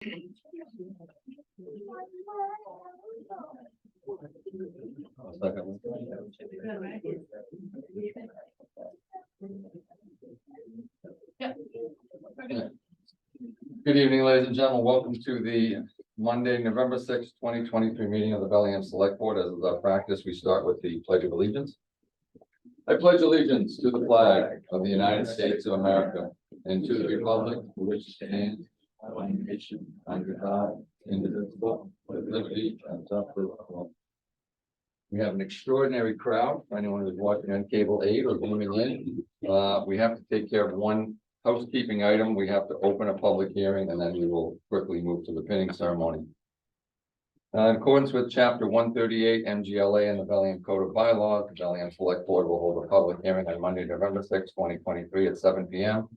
Good evening, ladies and gentlemen. Welcome to the Monday, November 6th, 2023 meeting of the Bellingham Select Board. As is our practice, we start with the Pledge of Allegiance. I pledge allegiance to the flag of the United States of America and to the republic for which it stands, one nation, under God, indivisible, with liberty and justice for all. We have an extraordinary crowd. For anyone who's watching on cable 8 or zooming in, we have to take care of one housekeeping item. We have to open a public hearing and then we will quickly move to the pinning ceremony. In accordance with Chapter 138 MGLA and the Bellingham Code of Bylaws, the Bellingham Select Board will hold a public hearing on Monday, November 6, 2023 at 7 p.m.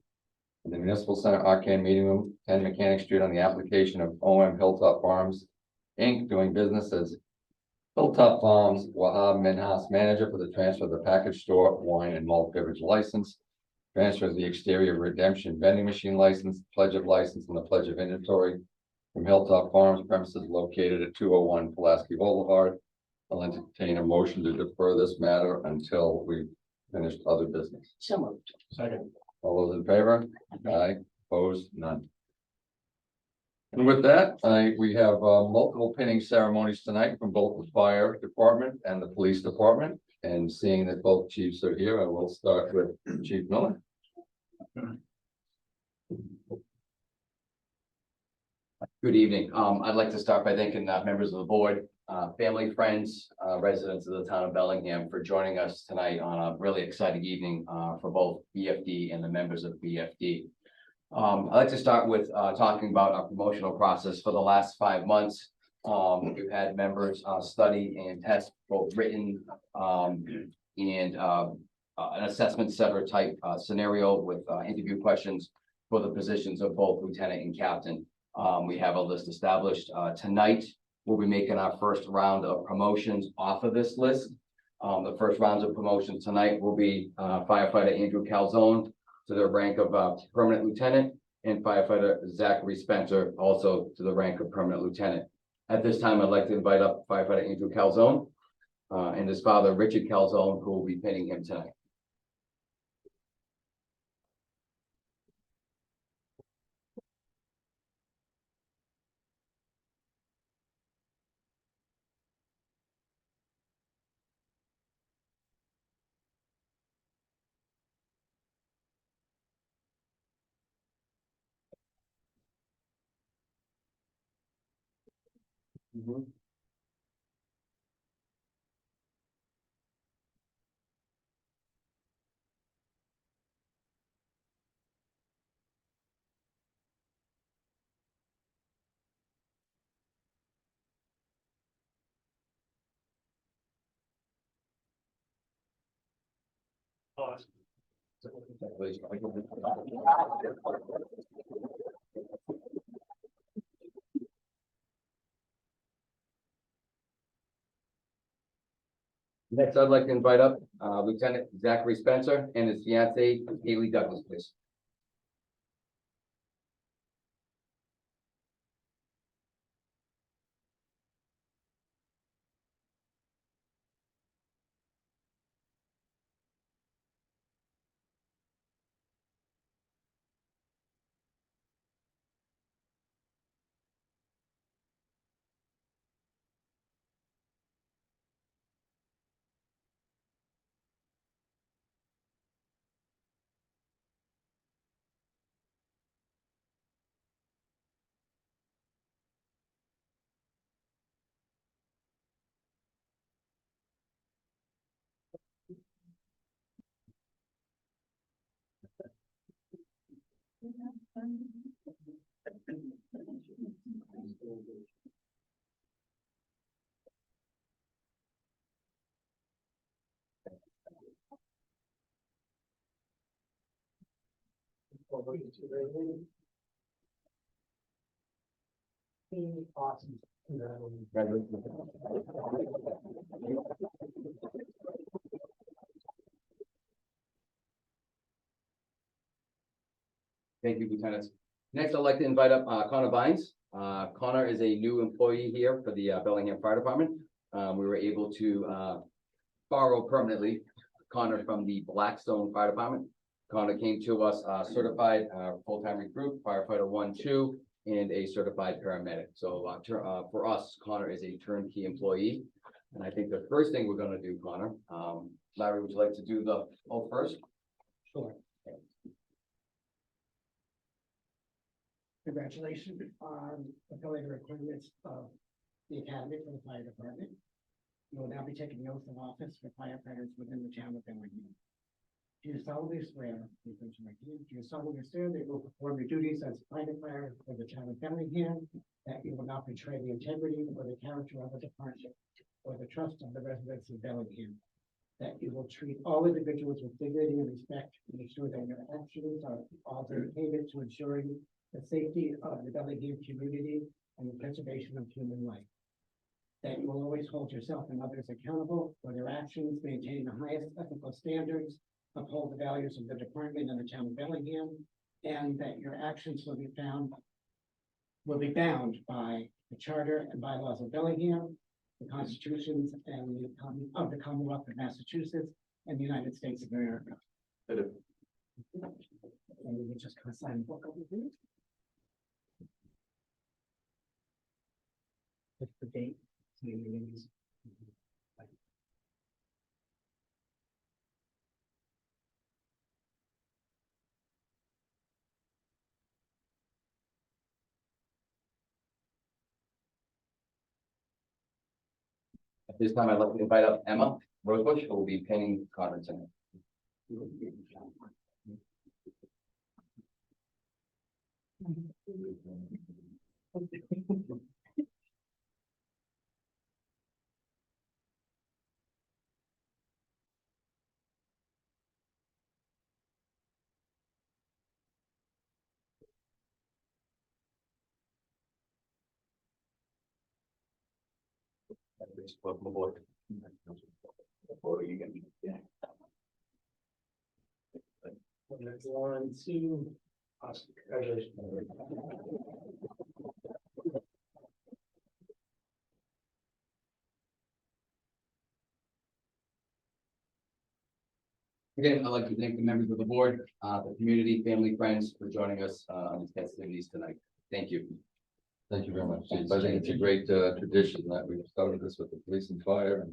in the Municipal Center Arcade Meeting Room, 10 Mechanic Street, on the application of OM Hilltop Farms, Inc., doing business as Hilltop Farms Wahab Minhas manager for the transfer of the package store wine and malt beverage license, transfer of the exterior redemption vending machine license, pledge of license, and the pledge of inventory from Hilltop Farms premises located at 201 Pulaski Boulevard. I'll entertain a motion to defer this matter until we've finished other business. So moved. Second. All those in favor? Aye. Opposed? None. And with that, we have multiple pinning ceremonies tonight from both the fire department and the police department. And seeing that both chiefs are here, I will start with Chief Miller. Good evening. I'd like to start by thanking members of the board, family, friends, residents of the town of Bellingham for joining us tonight on a really exciting evening for both BFD and the members of BFD. I'd like to start with talking about our promotional process for the last 5 months. We've had members study and test both written and an assessment center type scenario with interview questions for the positions of both lieutenant and captain. We have a list established. Tonight, we'll be making our first round of promotions off of this list. The first rounds of promotions tonight will be firefighter Andrew Calzone to the rank of permanent lieutenant, and firefighter Zachary Spencer also to the rank of permanent lieutenant. At this time, I'd like to invite up firefighter Andrew Calzone and his father, Richard Calzone, who will be pinning him tonight. Next, I'd like to invite up Lieutenant Zachary Spencer and his fiancee, Haley Douglas, please. Awesome. Thank you, Lieutenants. Next, I'd like to invite up Connor Vines Connor is a new employee here for the Bellingham Fire Department. We were able to borrow permanently Connor from the Blackstone Fire Department. Connor came to us certified full-time recruit, firefighter 1-2, and a certified paramedic. So for us, Connor is a turnkey employee. And I think the first thing we're gonna do, Connor, Larry, would you like to do the oath first? Sure. Congratulations on fulfilling the requirements of the Academy for the Fire Department. You will now be taking the oath of office for firefighters within the town of Bellingham. Do you solemnly swear, do you solemnly swear that you will perform your duties as a firefighter for the town of Bellingham, that you will not betray the integrity or the character of the department or the trust of the residents of Bellingham, that you will treat all individuals with dignity and respect, and ensure that your actions are all dedicated to ensuring the safety of the Bellingham community and the preservation of human life, that you will always hold yourself and others accountable for their actions, maintain the highest ethical standards, uphold the values of the department and the town of Bellingham, and that your actions will be bound by the charter and bylaws of Bellingham, the constitutions and of the Commonwealth of Massachusetts and the United States of America. And we just gonna sign the book over here. What's the date? At this time, I'd like to invite up Emma Rosebush, who will be pinning Connor tonight. Welcome aboard. One, two. Awesome. Congratulations. Again, I'd like to thank the members of the board, the community, family, friends for joining us on these festivities tonight. Thank you. Thank you very much, Chief. I think it's a great tradition that we've started this with the police and fire, and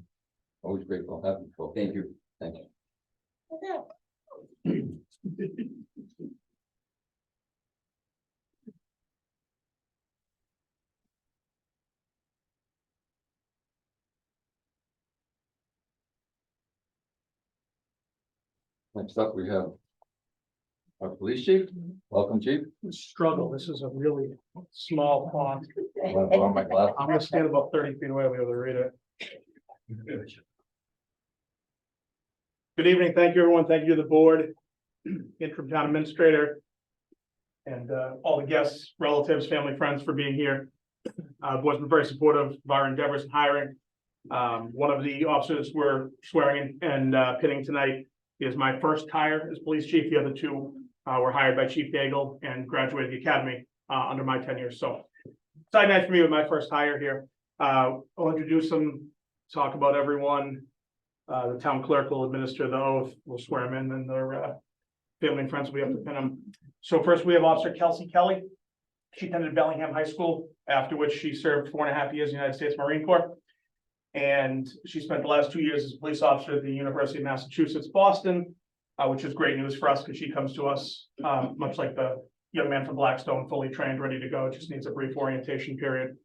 always grateful to have you folks. Thank you. Thank you. Next up, we have our police chief. Welcome, Chief. Struggle. This is a really small font. Want to borrow my glasses? I'm gonna stand about 30 feet away to be able to read it. Good evening. Thank you, everyone. Thank you to the board, interim town administrator, and all the guests, relatives, family, friends for being here. Board's been very supportive of our endeavors in hiring. One of the officers we're swearing in and pinning tonight is my first hire as police chief. The other two were hired by Chief Daigle and graduated the academy under my tenure. So exciting night for me with my first hire here. I'll introduce them, talk about everyone. The town clerk will administer the oath. We'll swear them in, and their family and friends will be able to pin them. So first we have Officer Kelsey Kelly. She attended Bellingham High School, after which she served 4.5 years in the United States Marine Corps. And she spent the last 2 years as a police officer at the University of Massachusetts, Boston, which is great news for us because she comes to us much like the young man from Blackstone, fully trained, ready to go. Just needs a brief orientation period.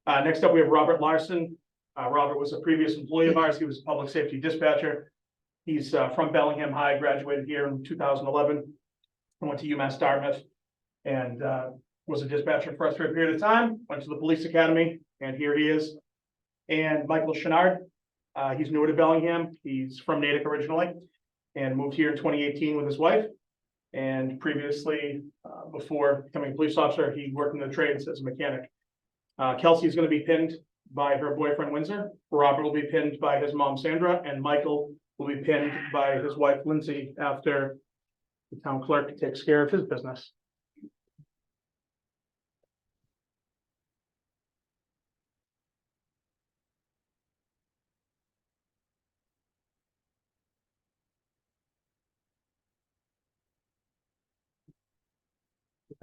Next up, we have Robert Larson. Robert was a previous employee of ours. He was a public safety dispatcher. He's from Bellingham High, graduated here in 2011, and went to UMass Dartmouth, and was a dispatcher for us for a period of time. Went to the police academy, and here he is. And Michael Chenard, he's newer to Bellingham. He's from Natick originally, and moved here in 2018 with his wife. And previously, before becoming a police officer, he worked in the trades as a mechanic. Kelsey is going to be pinned by her boyfriend Windsor. Robert will be pinned by his mom Sandra, and Michael will be pinned by his wife Lindsay after the town clerk takes care of his business.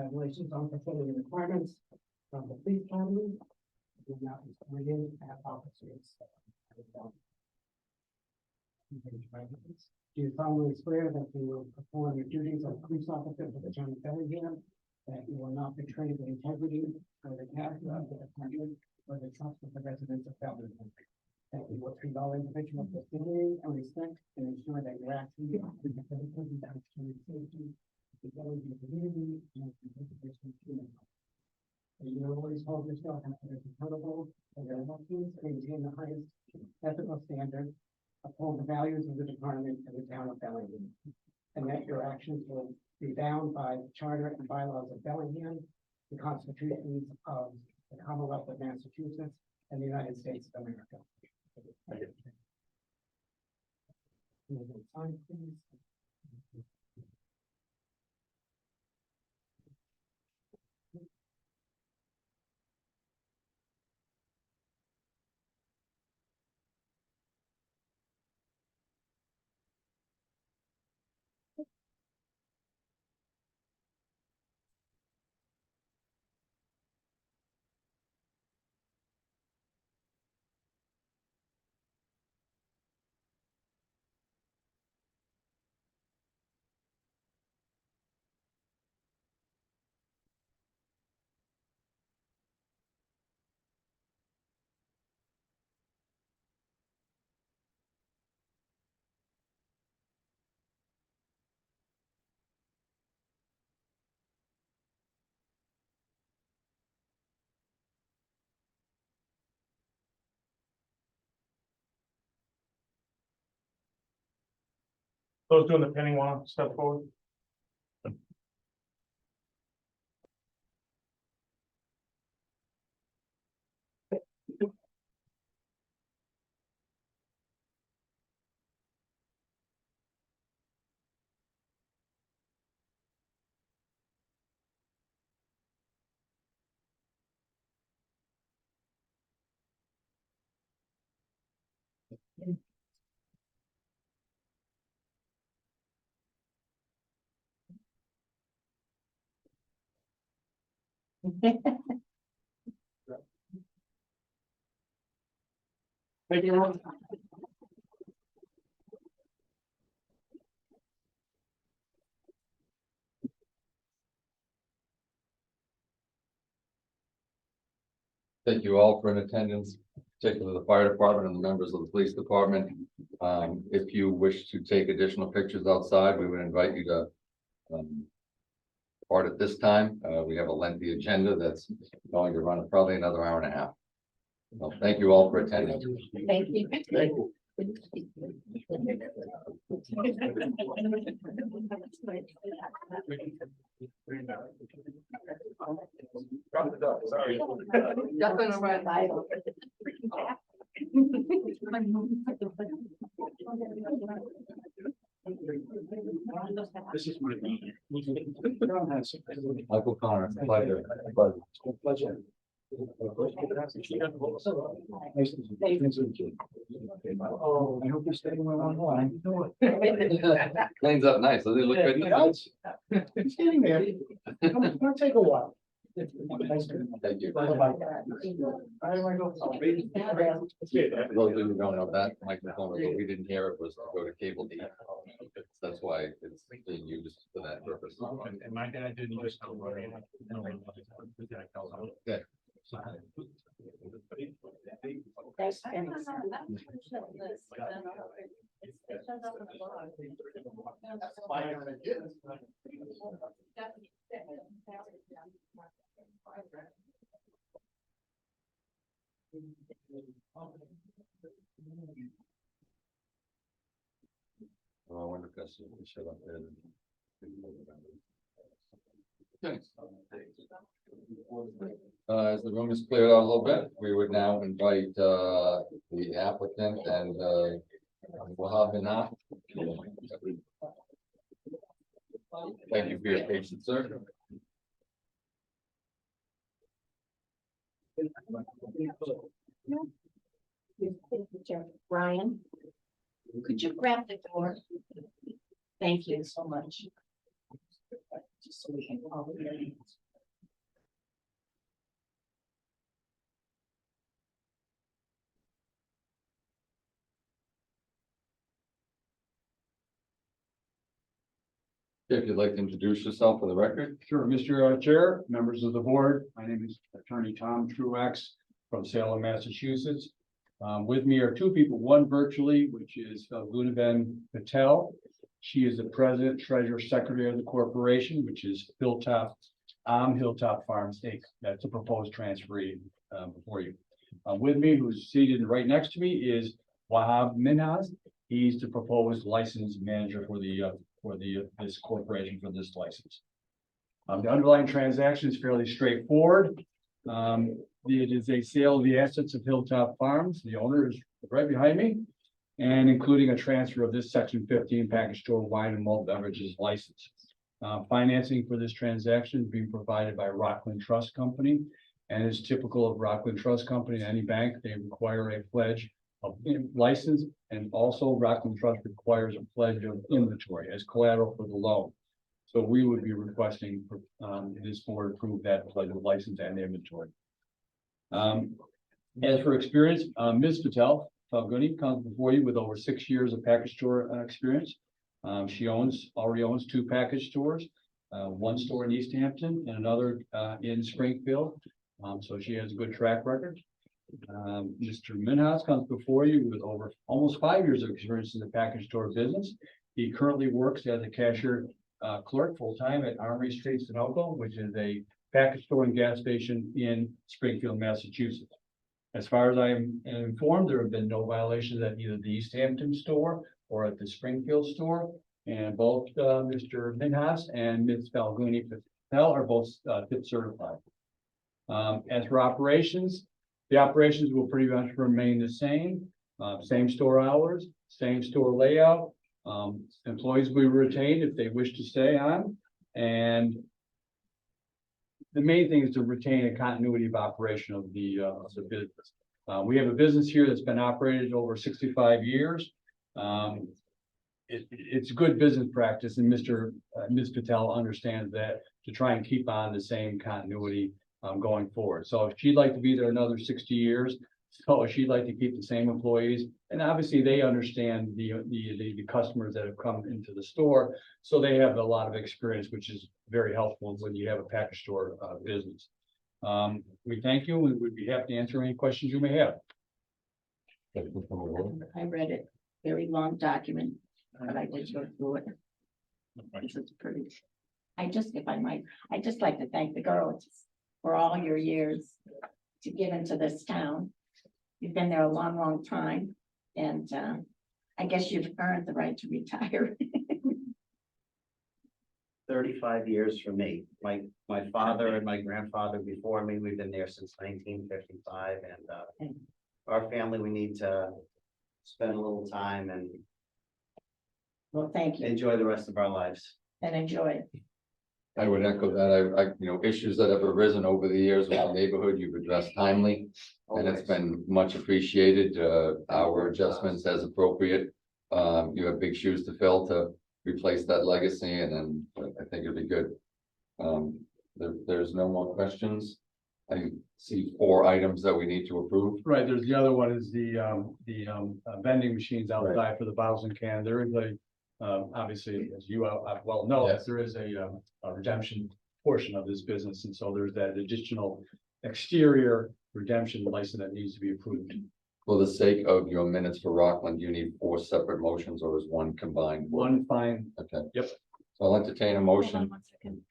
Congratulations on fulfilling the requirements from the police academy. Do not be sworn in as officers. Do you solemnly swear that you will perform your duties as a police officer for the town of Bellingham, that you will not betray the integrity or the character of the department or the trust of the residents of Bellingham? That you will treat all individuals with dignity and respect and ensure that your actions are consistent with the safety, the Bellingham community, and the conservation of human health. And you will always hold yourself accountable for your actions, maintain the highest ethical standards, uphold the values of the department and the town of Bellingham, and that your actions will be bound by the charter and bylaws of Bellingham, the constitutions of the Commonwealth of Massachusetts, and the United States of America. Sign, please. Those doing the pinning want to step forward. Thank you, everyone. Thank you all for in attendance, particularly the fire department and the members of the police department. If you wish to take additional pictures outside, we would invite you to part at this time. We have a lengthy agenda that's going to run probably another hour and a half. Well, thank you all for attending. Thank you. Thank you. Sorry. Nothing around Bible. This is my. Michael Connor, pleasure. Pleasure. Oh, I hope you're staying well online. Cleans up nice. Does he look good? It's getting there. It's gonna take a while. Thank you. Bye-bye. For those of you who don't know that microphone, but we didn't hear it was to go to cable D. That's why it's being used for that purpose. And my dad didn't use. Okay. Oh, I wonder if that's we should up there. Okay. As the room is cleared out a little bit, we would now invite the applicant and Wahab Minaf. Thank you for your patience, sir. Ryan, could you grab the door? Thank you so much. Just so we can all hear you. If you'd like to introduce yourself for the record. Sure, Mr. Chair, members of the board, my name is Attorney Tom Truax from Salem, Massachusetts. With me are two people, one virtually, which is Gunaben Patel. She is the president, treasurer, secretary of the corporation, which is Hilltop Farms Inc. That's a proposed transferee before you. With me, who's seated right next to me, is Wahab Minhas. He's the proposed license manager for this corporation for this license. The underlying transaction is fairly straightforward. It is a sale of the assets of Hilltop Farms. The owner is right behind me, and including a transfer of this section 15 package store wine and malt beverages license. Financing for this transaction is being provided by Rockland Trust Company, and is typical of Rockland Trust Company. Any bank, they require a pledge of license, and also Rockland Trust requires a pledge of inventory as collateral for the loan. So we would be requesting this board approve that pledge of license and inventory. As for experience, Ms. Patel Falguni comes before you with over 6 years of package store experience. She already owns 2 package stores, one store in East Hampton and another in Springfield. So she has a good track record. Mr. Minhas comes before you with over almost 5 years of experience in the package store business. He currently works as a cashier clerk full-time at Armory Street, Sunoco, which is a package store and gas station in Springfield, Massachusetts. As far as I am informed, there have been no violations at either the East Hampton store or at the Springfield store. And both Mr. Minhas and Ms. Falguni Patel are both FIT certified. As for operations, the operations will pretty much remain the same. Same store hours, same store layout. Employees will be retained if they wish to stay on. And the main thing is to retain a continuity of operation of the business. We have a business here that's been operated over 65 years. It's good business practice, and Ms. Patel understands that, to try and keep on the same continuity going forward. So if she'd like to be there another 60 years, so she'd like to keep the same employees, and obviously they understand the customers that have come into the store, so they have a lot of experience, which is very helpful when you have a package store business. We thank you, and we'd be happy to answer any questions you may have. I read it, very long document, but I did go through it. This is pretty. If I might, I'd just like to thank the girls for all your years to get into this town. You've been there a long, long time, and I guess you've earned the right to retire. 35 years for me. My father and my grandfather before me, we've been there since 1955, and our family, we need to spend a little time and Well, thank you, enjoy the rest of our lives. and enjoy it. I would echo that. Issues that have arisen over the years with the neighborhood, you've addressed timely, and it's been much appreciated. Our adjustments as appropriate. You have big shoes to fill to replace that legacy, and then I think it'd be good. There's no more questions. I see 4 items that we need to approve. Right, there's the other one is the vending machines outside for the bottles and cans. There is obviously, as you well know, Yes. there is a redemption portion of this business, and so there's that additional exterior redemption license that needs to be approved. For the sake of your minutes for Rockland, do you need 4 separate motions, or is one combined? One fine. Okay. Yep. So I'll entertain a motion. 1 second.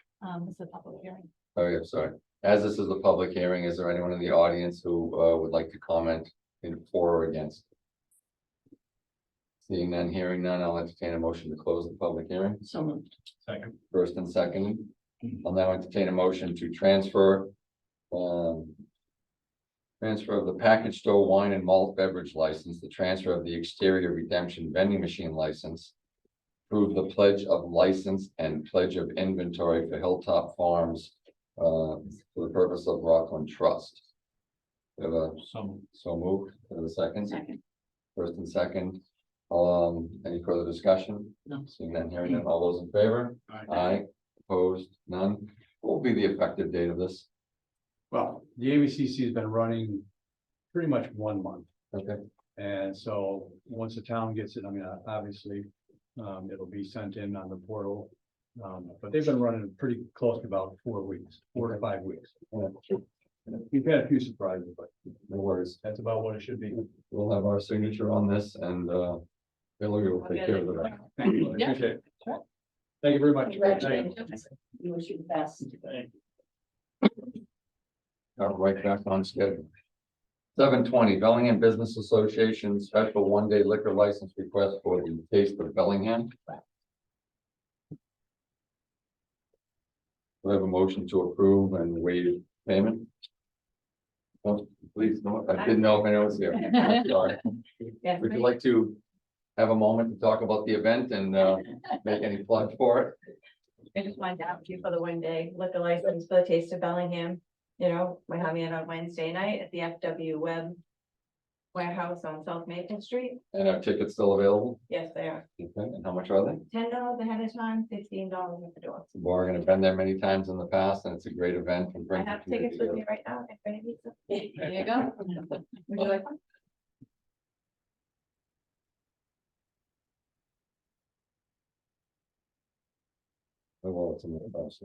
This is a public hearing. Oh, yeah, sorry. As this is a public hearing, is there anyone in the audience who would like to comment in for or against? Seeing none, hearing none, I'll entertain a motion to close the public hearing. So moved. Second. First and second. I'll now entertain a motion to transfer of the package store wine and malt beverage license, the transfer of the exterior redemption vending machine license, approve the pledge of license and pledge of inventory for Hilltop Farms for the purpose of Rockland Trust. We have a so moved. We have a second. Second. First and second. Any further discussion? No. Seeing none, hearing none, all those in favor? Aye. Opposed? None? What will be the effective date of this? Well, the ABCC has been running pretty much 1 month. Okay, And so, once the town gets it, I mean, obviously, it'll be sent in on the portal. But they've been running pretty close to about 4 weeks, 4 to 5 weeks. We've had a few surprises, but no worries. that's about what it should be. We'll have our signature on this and, Hillary will take care of that. Thank you, I Yeah. appreciate it. Sure. Thank you very much. Congratulations. You wish you the best. Right back on schedule. 7:20 Bellingham Business Association special one-day liquor license request for the Taste of Bellingham. We have a motion to approve and waive payment. Oh, please, no, I didn't know if anyone was here. I'm sorry. Yes, Would you like to have a moment to talk about the event and make any plug for it? I just wanted to ask you for the 1-day liquor license for the Taste of Bellingham. You know, we're having it on Wednesday night at the FW Web Warehouse on South Maple Street. And are tickets still available? Yes, they are. Okay, and how much are they? $10 ahead of time, $15 at the door. The bar, I've been there many times in the past and it's a great event and I brings the have community tickets with me together. right now. If anybody needs them. there you go. Would you like one? Oh, well, it's in the bus.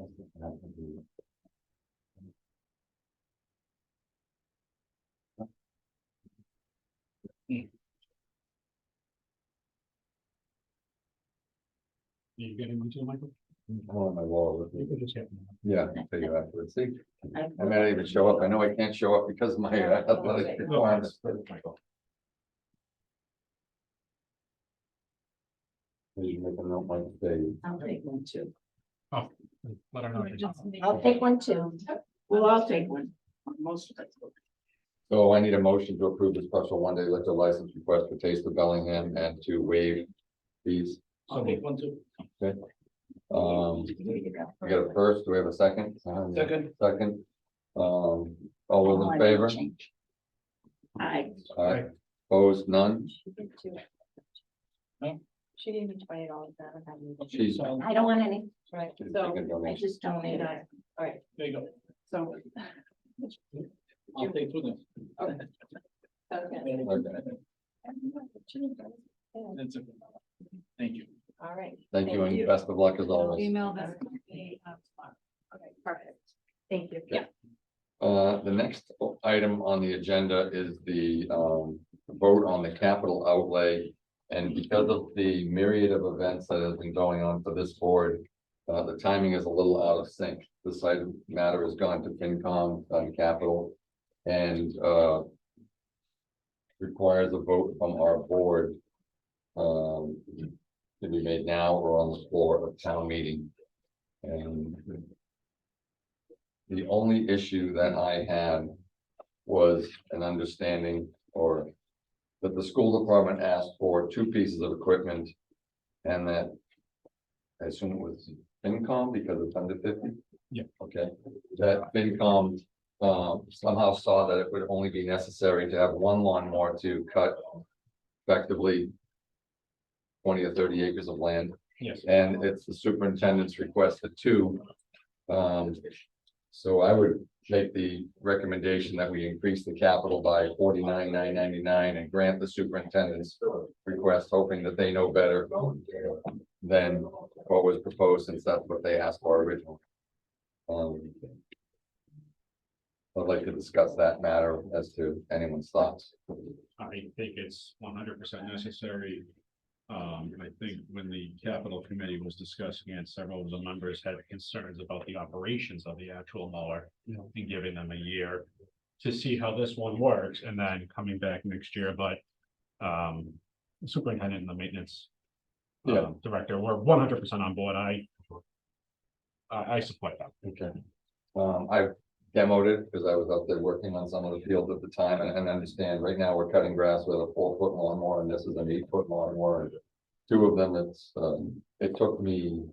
You getting into the Michael? On my wall with me. You can just get. Yeah, I'll tell you afterwards. See, I may not even show up. I know I can't show up because of my athletic requirements. Please make a note, Mike, today. I'll take one too. Oh, let her know. I'll take one too. We'll all take one. Most of it. So I need a motion to approve the special one-day liquor license request for Taste of Bellingham and to waive fees. I'll take one too. Okay. We got a first, do we have a second? Second. Second. All those in favor? Aye. Aye. Opposed, none? She gave me $20 that I have. She's. I don't want any. Right, she's so, taking I donations. just donated. all right, There you go. so. I'll take two then. Okay. Okay. That's it. Thank you. All right. Thank you Thank and you. best of luck as always. Email this. Okay, perfect. Thank you. Yeah. The next item on the agenda is the vote on the capital outlay. And because of the myriad of events that have been going on for this board, the timing is a little out of sync. This item matter has gone to FinCom on capital and requires a vote from our board to be made now or on the floor of town meeting. And the only issue that I had was an understanding or that the school department asked for 2 pieces of equipment and that I assume it was FinCom because it's under 50? Yeah. Okay, that FinCom somehow saw that it would only be necessary to have 1 lawnmower to cut effectively 20 or 30 acres of land. Yes. And it's the superintendent's request for 2. So I would make the recommendation that we increase the capital by 49,999 and grant the superintendent's request, hoping that they know better than what was proposed, since that's what they asked for originally. I'd like to discuss that matter as to anyone's thoughts. I think it's 100% necessary. I think when the capital committee was discussing it, several of the members had concerns about the operations of the actual mower. And giving them a year to see how this one works and then coming back next year, but the superintendent and the maintenance director were 100% on board. I support that. Okay. I demoed it because I was up there working on some of the fields at the time and understand right now we're cutting grass with a 4-foot lawnmower and this is an 8-foot lawnmower. And 2 of them, it took me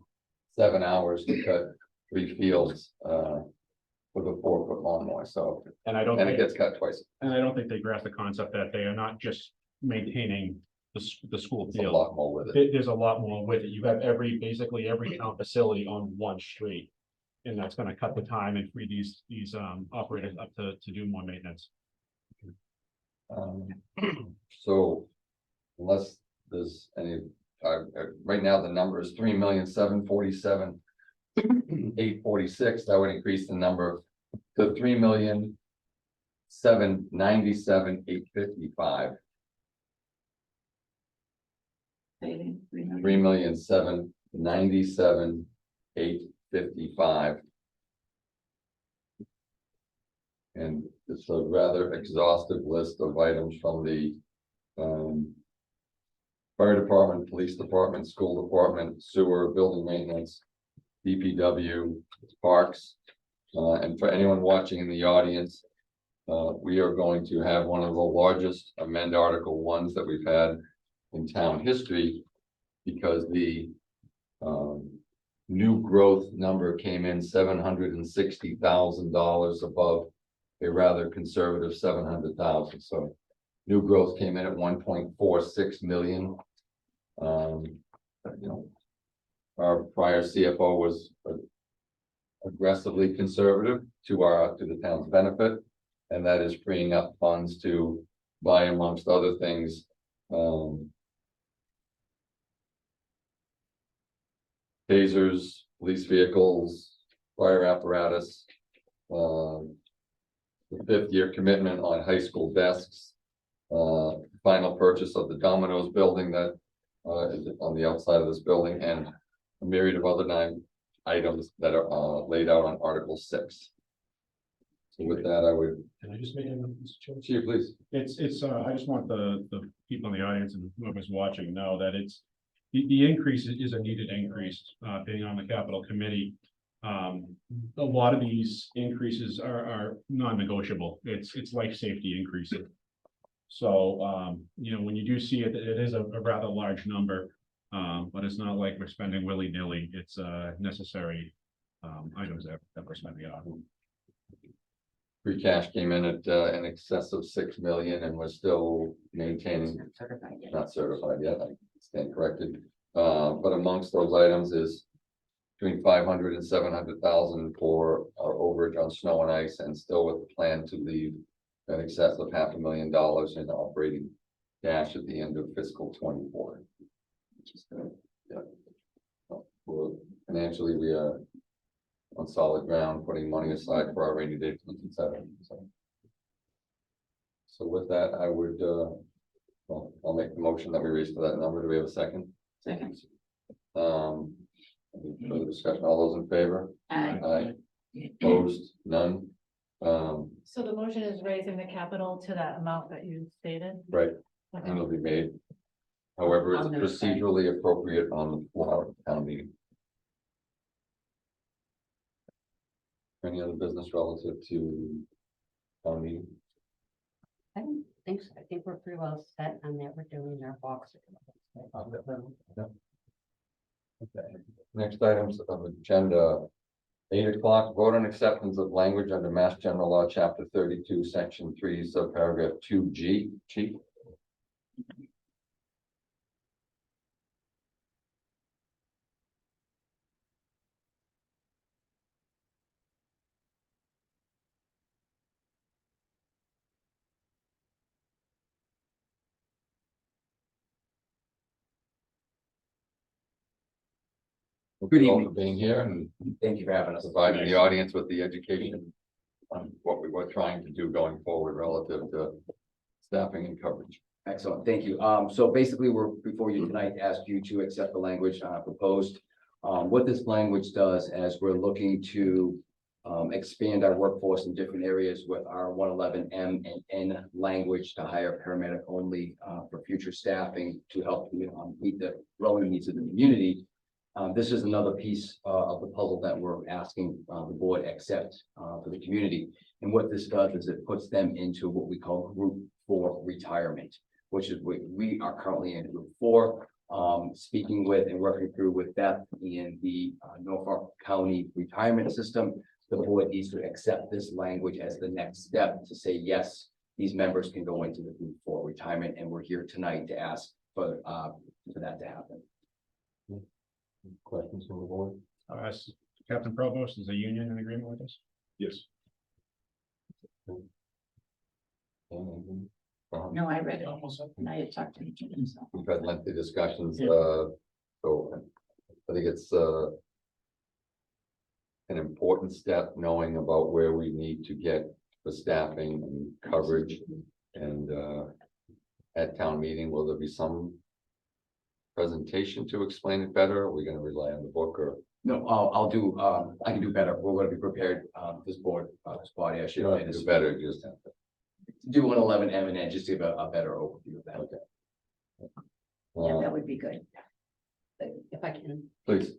7 hours to cut 3 fields with a 4-foot lawnmower. So, And I don't and it think, gets cut twice. and I don't think they grasp the concept that they are not just maintaining the school It's a field. lot more with it. There's a lot more with it. You have basically every town facility on one street. And that's gonna cut the time and free these operators up to do more maintenance. Um, So unless there's any, right now the number is 3,747,846. That would increase the number to 3,797,855. Saving 300. 3,797,855. And it's a rather exhaustive list of items from the fire department, police department, school department, sewer, building maintenance, DPW, parks. And for anyone watching in the audience, we are going to have one of the largest amend Article 1s that we've had in town history, because the new growth number came in $760,000 above a rather conservative 700,000. So new growth came in at 1.46 million. You know, our prior CFO was aggressively conservative to the town's benefit, and that is freeing up funds to buy, amongst other things, tasers, police vehicles, fire apparatus, the 5th-year commitment on high school desks, final purchase of the Domino's building that is on the outside of this building, and a myriad of other 9 items that are laid out on Article 6. So with that, I would, Can I just make a note, Mr. Chair? Chief, please. It's, I just want the people in the audience and whoever's watching know that the increase is a needed increase, being on the capital committee. A lot of these increases are non-negotiable. It's life safety increases. So, you know, when you do see it, it is a rather large number, but it's not like we're spending willy-nilly. It's necessary items that we're spending on. Free cash came in at in excess of 6 million, and we're still maintaining, Certified yet. not certified yet, I stand corrected. But amongst those items is between 500 and 700,000 for our overage on snow and ice, and still with the plan to leave in excess of $500,000 in operating cash at the end of fiscal 24. Which is good. Well, financially, we are on solid ground, putting money aside for our rainy day funds, et cetera. So with that, I would, well, I'll make the motion that we raise to that number. Do we have a second? Second. Any further discussion? All those in favor? Aye. Opposed? None? So the motion is raising the capital to that amount that you stated? Right, and it'll be made. However, it's I'll notify. procedurally appropriate on the floor of the town meeting. Any other business relative to town meeting? I don't think so. I think we're pretty well set on that. We're doing our walks. Okay, next items of agenda. 8 o'clock, vote on acceptance of language under Mass General Law, Chapter 32, Section 3, subparagraph 2G. Chief? Good all evening. for being here and Thank you for having us. providing the audience with the education on what we were trying to do going forward relative to staffing and coverage. Excellent, thank you. So basically, we're before you tonight, to ask you to accept the language proposed. What this language does, as we're looking to expand our workforce in different areas with our 111M and N language to hire paramedic only for future staffing to help meet the growing needs of the community. This is another piece of the puzzle that we're asking the board accept for the community. And what this does is it puts them into what we call Group 4 retirement, which is what we are currently in Group 4. Speaking with and working through with Beth in the Norfolk County retirement system, the board needs to accept this language as the next step to say, yes, these members can go into the Group 4 retirement. And we're here tonight to ask for that to happen. Questions from the board? Captain Provost, is the union in agreement with this? Yes. No, I read it, and I had talked to each of them, so. We've had lengthy discussions, so I think it's, an important step knowing about where we need to get the staffing and coverage. And, at town meeting, will there be some presentation to explain it better? Are we gonna rely on the book or? No, I'll do, I can do better. We're gonna be prepared, this board, this body, I should You don't say have to this do better, just have to. do 111 M and N, just to give a better overview of that. Okay. Yeah, that would be good. If I can, Please,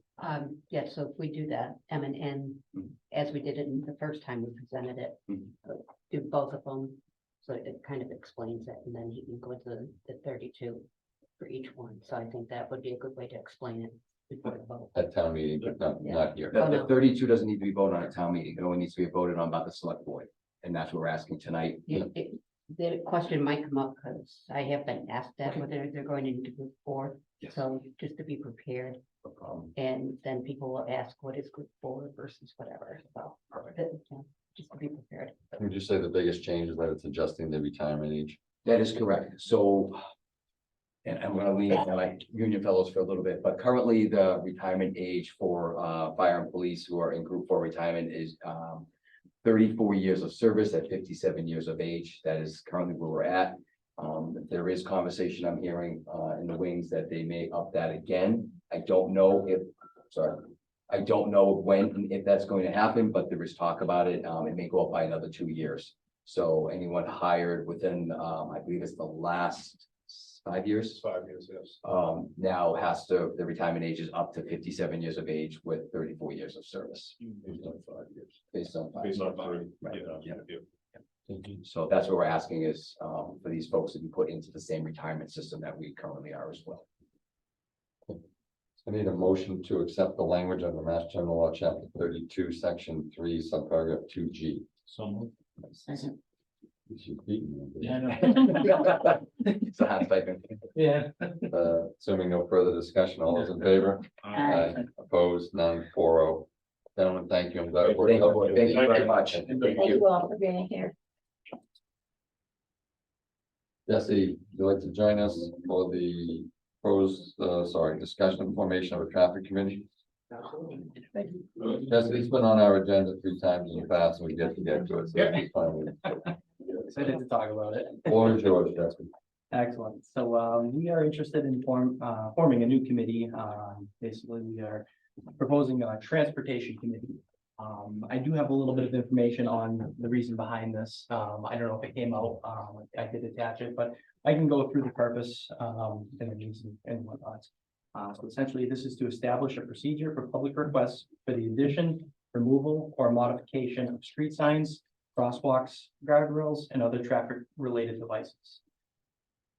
yeah, so if we do that M and N, Mhm. as we did it the first time we presented it, Mhm. do both of them. So it kind of explains it, and then he can go to the 32 for each one. So I think that would be a good way to explain it before the vote. at town meeting, but not here. Oh, The no. 32 doesn't need to be voted on at town meeting. It only needs to be voted on by the select board. And that's what we're asking tonight. The question might come up because I have been asked that Okay. whether they're going into group 4. Yes. So just to be prepared, No problem. and then people will ask what is group 4 versus whatever. So Perfect. just to be prepared. Would you say the biggest change is that it's adjusting the retirement age? That is correct. So. And I'm gonna leave my union fellows for a little bit, but currently the retirement age for fire and police who are in group 4 retirement is 34 years of service at 57 years of age. That is currently where we're at. There is conversation I'm hearing in the wings that they may up that again. I don't know if, I don't know when and if that's going to happen, but there is talk about it. It may go up by another 2 years. So anyone hired within, I believe it's the last 5 years. 5 years, yes. Now has to, the retirement age is up to 57 years of age with 34 years of service. Based on 5 years. Based on. Based on 5, Right, yeah. So that's what we're asking is, for these folks to be put into the same retirement system that we currently are as well. I need a motion to accept the language of the Mass General Law, Chapter 32, Section 3, Subparagraph 2G. So. Second. You beat me. It's a hot stipend. Yeah. Assuming no further discussion, all those in favor? Aye. Opposed, none, 4-0. Gentlemen, thank you. I'm glad. it worked Thank out. you, thank you very much. Thank you all for being here. Jesse, would you like to join us for the discussion and formation of a traffic committee? Jesse, it's been on our agenda 3 times in the past, and we get to it, so it's finally. Excited to talk about it. Floor is yours, Jesse. Excellent. So we are interested in forming a new committee. Basically, we are proposing a transportation committee. I do have a little bit of information on the reason behind this. I don't know if it came out. I did attach it, but I can go through the purpose and the reason and whatnot. So essentially, this is to establish a procedure for public requests for the addition, removal, or modification of street signs, crosswalks, guardrails, and other traffic-related devices.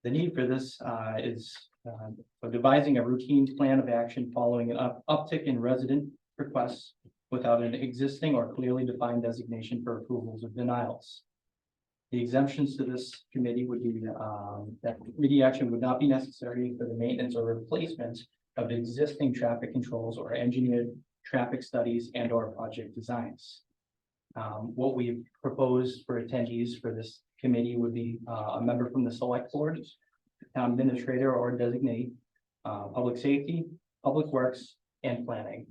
The need for this is for devising a routine plan of action following an uptick in resident requests without an existing or clearly defined designation for approvals or denials. The exemptions to this committee would be that committee action would not be necessary for the maintenance or replacement of existing traffic controls or engineered traffic studies and or project designs. What we've proposed for attendees for this committee would be a member from the select board, town administrator or designate, public safety, public works, and planning.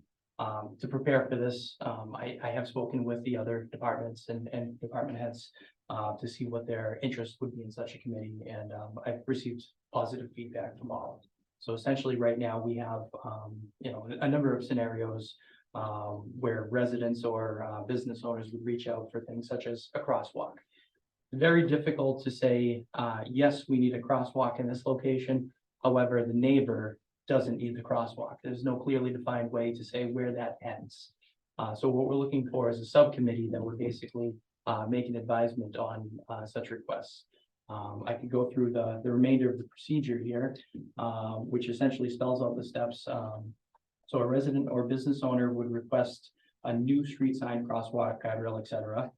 To prepare for this, I have spoken with the other departments and department heads to see what their interest would be in such a committee, and I've received positive feedback from all. So essentially, right now, we have a number of scenarios where residents or business owners would reach out for things such as a crosswalk. Very difficult to say, yes, we need a crosswalk in this location. However, the neighbor doesn't need the crosswalk. There's no clearly defined way to say where that ends. So what we're looking for is a subcommittee that would basically make an advisement on such requests. I could go through the remainder of the procedure here, which essentially spells out the steps. So a resident or business owner would request a new street sign, crosswalk, guardrail, etc.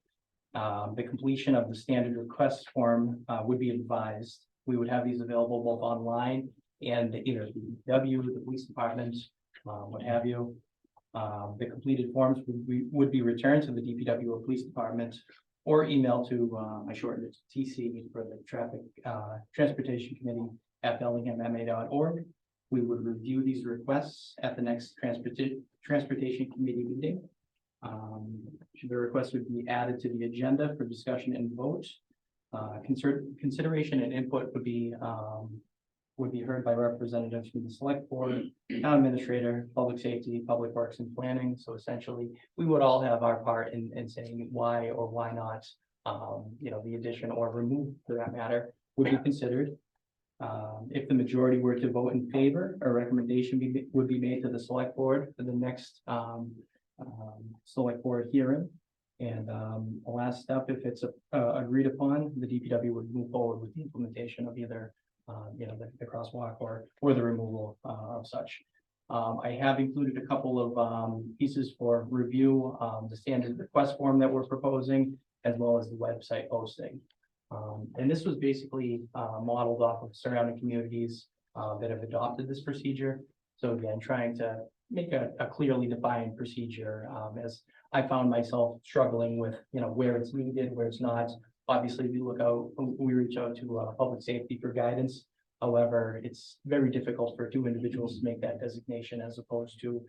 The completion of the standard request form would be advised. We would have these available both online and either the W, the police department, what have you. The completed forms would be returned to the DPW or police department or emailed to, I shortened it to TC for the traffic, transportation committee at bellinghamma.org. We would review these requests at the next transportation committee meeting. The request would be added to the agenda for discussion and vote. Consideration and input would be heard by representatives from the select board, town administrator, public safety, public works and planning. So essentially, we would all have our part in saying why or why not, the addition or remove for that matter would be considered. If the majority were to vote in favor, a recommendation would be made to the select board for the next select board hearing. And the last step, if it's agreed upon, the DPW would move forward with the implementation of either the crosswalk or the removal of such. I have included a couple of pieces for review, the standard request form that we're proposing, as well as the website posting. And this was basically modeled off of surrounding communities that have adopted this procedure. So again, trying to make a clearly defined procedure, as I found myself struggling with, where it's needed, where it's not. Obviously, we reach out to public safety for guidance. However, it's very difficult for two individuals to make that designation as opposed to,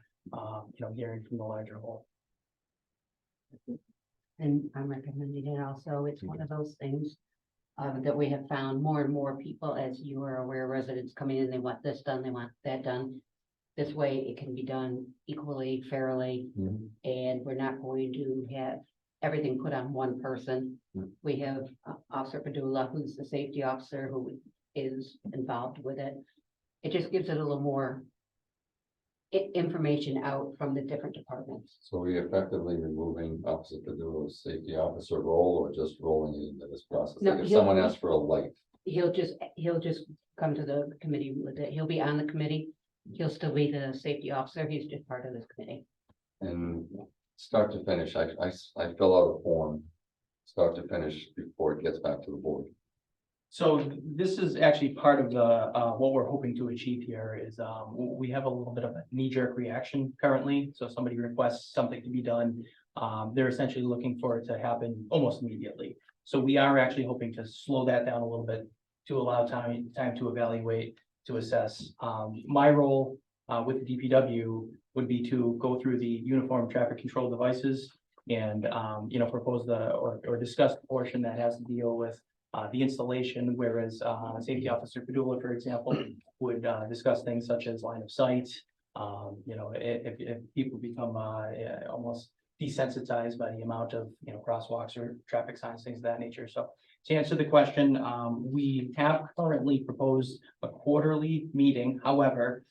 hearing from the larger whole. And I'm recommending it also. It's one of those things that we have found more and more people, as you are aware, residents coming in, they want this done, they want that done. This way it can be done equally, fairly, and we're not going to have everything put on one person. We have Officer Padula, who's the safety officer, who is involved with it. It just gives it a little more information out from the different departments. So we effectively removing Officer Padula's safety officer role or just rolling it into this process? No, Like if he'll- someone asks for a light, He'll just come to the committee with it. He'll be on the committee. He'll still be the safety officer. He's just part of this committee. and start to finish, I fill out a form, start to finish before it gets back to the board. So this is actually part of the, what we're hoping to achieve here is, we have a little bit of a knee-jerk reaction currently. So somebody requests something to be done, they're essentially looking for it to happen almost immediately. So we are actually hoping to slow that down a little bit to allow time to evaluate, to assess. My role, with the DPW would be to go through the uniform traffic control devices and, propose or discuss the portion that has to deal with the installation, whereas Safety Officer Padula, for example, would discuss things such as line of sight. If people become almost desensitized by the amount of crosswalks or traffic signs, things of that nature. So to answer the question, we have currently proposed a quarterly meeting. However,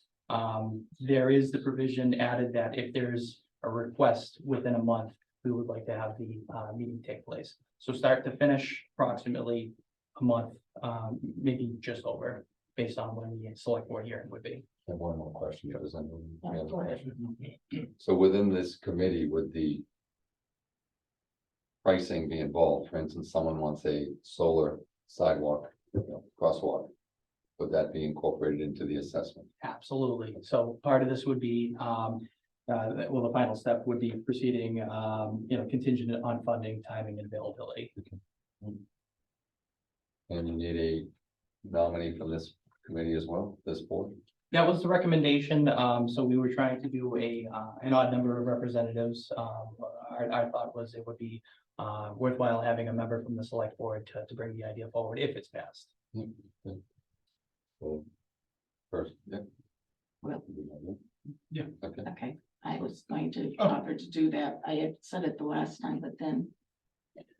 there is the provision added that if there's a request within a month, we would like to have the meeting take place. So start to finish approximately a month, maybe just over, based on when the select board hearing would be. I have one more question. Does anyone Yeah, have a go ahead. question? So within this committee, would the pricing be involved? For instance, someone wants a solar sidewalk, crosswalk. Would that be incorporated into the assessment? Absolutely. So part of this would be, the final step would be proceeding, contingent on funding, timing and availability. And you need a nominee from this committee as well, this board? That was the recommendation. So we were trying to do an odd number of representatives. Our thought was it would be worthwhile having a member from the select board to bring the idea forward if it's passed. So, first, yeah. Well- Yeah. Okay. Okay, I was going to offer to do that. I had said it the last time, but then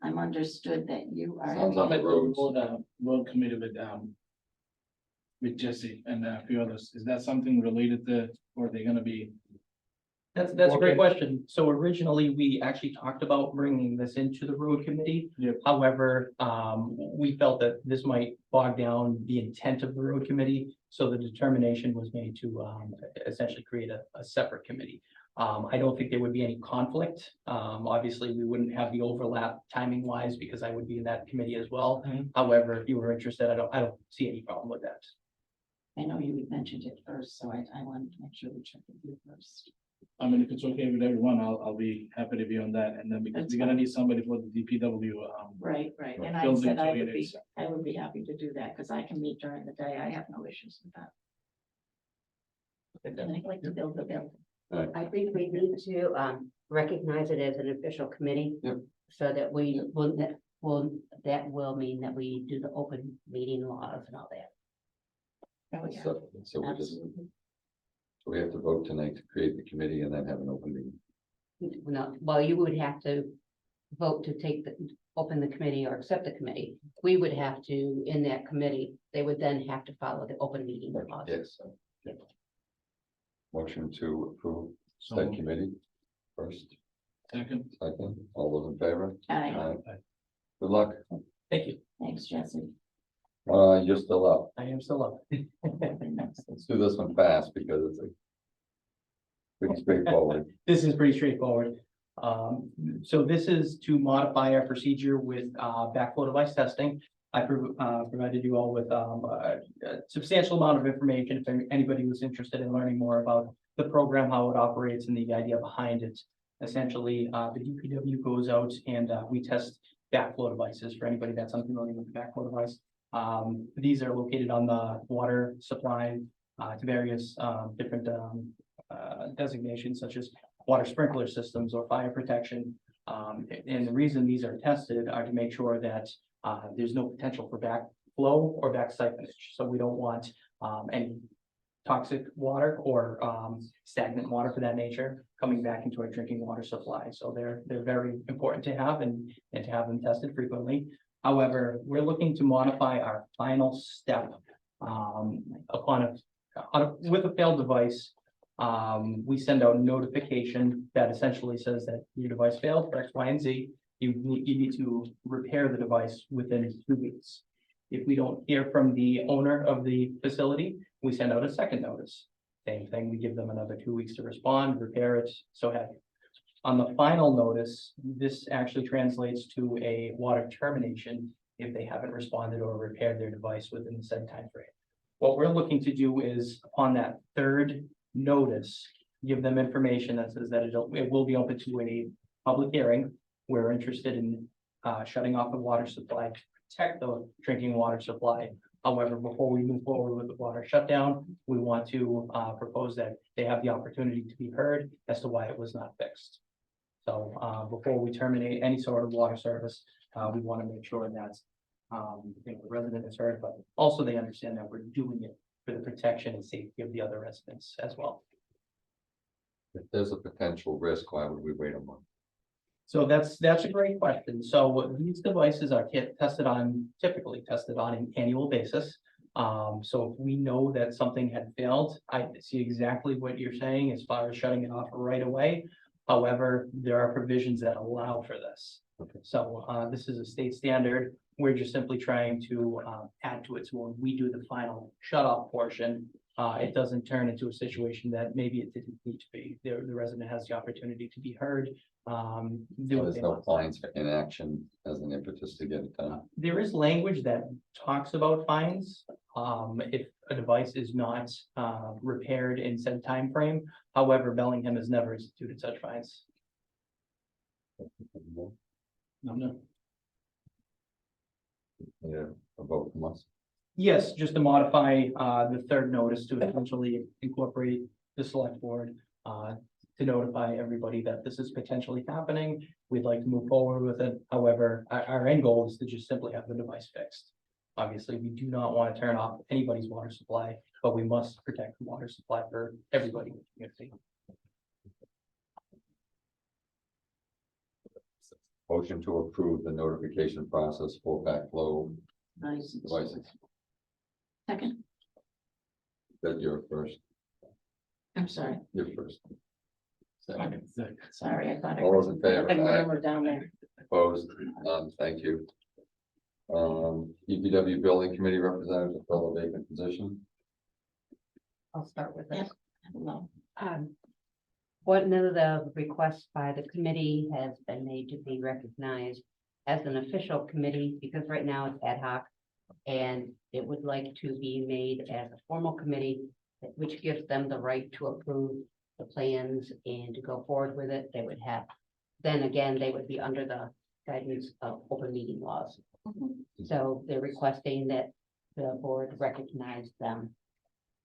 I'm understood that you are. Sounds on the roads. Road committee with Jesse and a few others. Is that something related to, or are they gonna be? That's a great Okay. question. So originally, we actually talked about bringing this into the road committee. Yep. However, we felt that this might bog down the intent of the road committee. So the determination was made to essentially create a separate committee. I don't think there would be any conflict. Obviously, we wouldn't have the overlap timing wise because I would be in that committee as well. Mhm. However, if you were interested, I don't see any problem with that. I know you mentioned it first, so I wanted to make sure we check with you first. I mean, if it's okay with everyone, I'll be happy to be on that, and then because That's we're gonna fine. need somebody for the DPW, Right, and I building said I two would be, units. I would be happy to do that, because I can meet during the day, I have no issues with that. And I'd like to build the building. I think we need to recognize it as an official committee. Yep. So that we that will mean that we do the open meeting laws and all that. Oh, yeah, So we just, absolutely. we have to vote tonight to create the committee and then have an open meeting. No, well, you would have to vote to open the committee or accept the committee. We would have to, in that committee, they would then have to follow the open meeting laws. Yes. Yeah. Motion to approve So, said committee first, second, second, all those in favor? Aye. Good luck. Thank you. Thanks, Jesse. You're still up. I am still up. Let's do this one fast because it's pretty straightforward. This is pretty straightforward. So this is to modify our procedure with backflow device testing. I provided you all with a substantial amount of information if anybody was interested in learning more about the program, how it operates, and the idea behind it. Essentially, the DPW goes out and we test backflow devices for anybody that's unfamiliar with the backflow device. These are located on the water supply to various different designations such as water sprinkler systems or fire protection. And the reason these are tested are to make sure that there's no potential for backflow or back siphonage. So we don't want any toxic water or stagnant water for that nature coming back into our drinking water supply. So they're very important to have and to have them tested frequently. However, we're looking to modify our final step with a failed device. We send out notification that essentially says that your device failed for X, Y, and Z. You need to repair the device within 2 weeks. If we don't hear from the owner of the facility, we send out a second notice. Same thing, we give them another 2 weeks to respond, repair it, so have you. On the final notice, this actually translates to a water termination if they haven't responded or repaired their device within the said time frame. What we're looking to do is upon that third notice, give them information that says that it will be open to a public hearing. We're interested in shutting off the water supply to protect the drinking water supply. However, before we move forward with the water shutdown, we want to propose that they have the opportunity to be heard as to why it was not fixed. So before we terminate any sort of water service, we want to make sure that the resident is heard, but also they understand that we're doing it for the protection and safety of the other residents as well. If there's a potential risk, why would we wait a month? So that's a great question. So what these devices are typically tested on an annual basis. So if we know that something had failed, I see exactly what you're saying as far as shutting it off right away. However, there are provisions that allow for this. Okay. So this is a state standard. We're just simply trying to add to it. So when we do the final shut off portion, it doesn't turn into a situation that maybe it didn't need to be. The resident has the opportunity to be heard. There's no fines for inaction as an impetus to get it done. There is language that talks about fines, if a device is not, repaired in said time frame. However, Bellingham has never instituted such fines. no, Yeah, a vote from us. Yes, just to modify, the third notice to essentially incorporate the select board, to notify everybody that this is potentially happening. We'd like to move forward with it. However, our end goal is to just simply have the device fixed. Obviously, we do not want to turn off anybody's water supply, but we must protect the water supply for everybody in the community. Motion to approve the notification process for backflow Nice. devices. Second, That you're first, I'm sorry, you're first. Second. sorry, I thought. I All those heard in favor? a Aye. murmur down there. Opposed, none, thank you. DPW Building Committee representative to fill a vacant position. I'll start with Yes. it. Hello. One of the requests by the committee has been made to be recognized as an official committee, because right now it's ad hoc. And it would like to be made as a formal committee, which gives them the right to approve the plans and to go forward with it. They would have, then again, they would be under the guidance of open meeting laws. So they're requesting that the board recognize them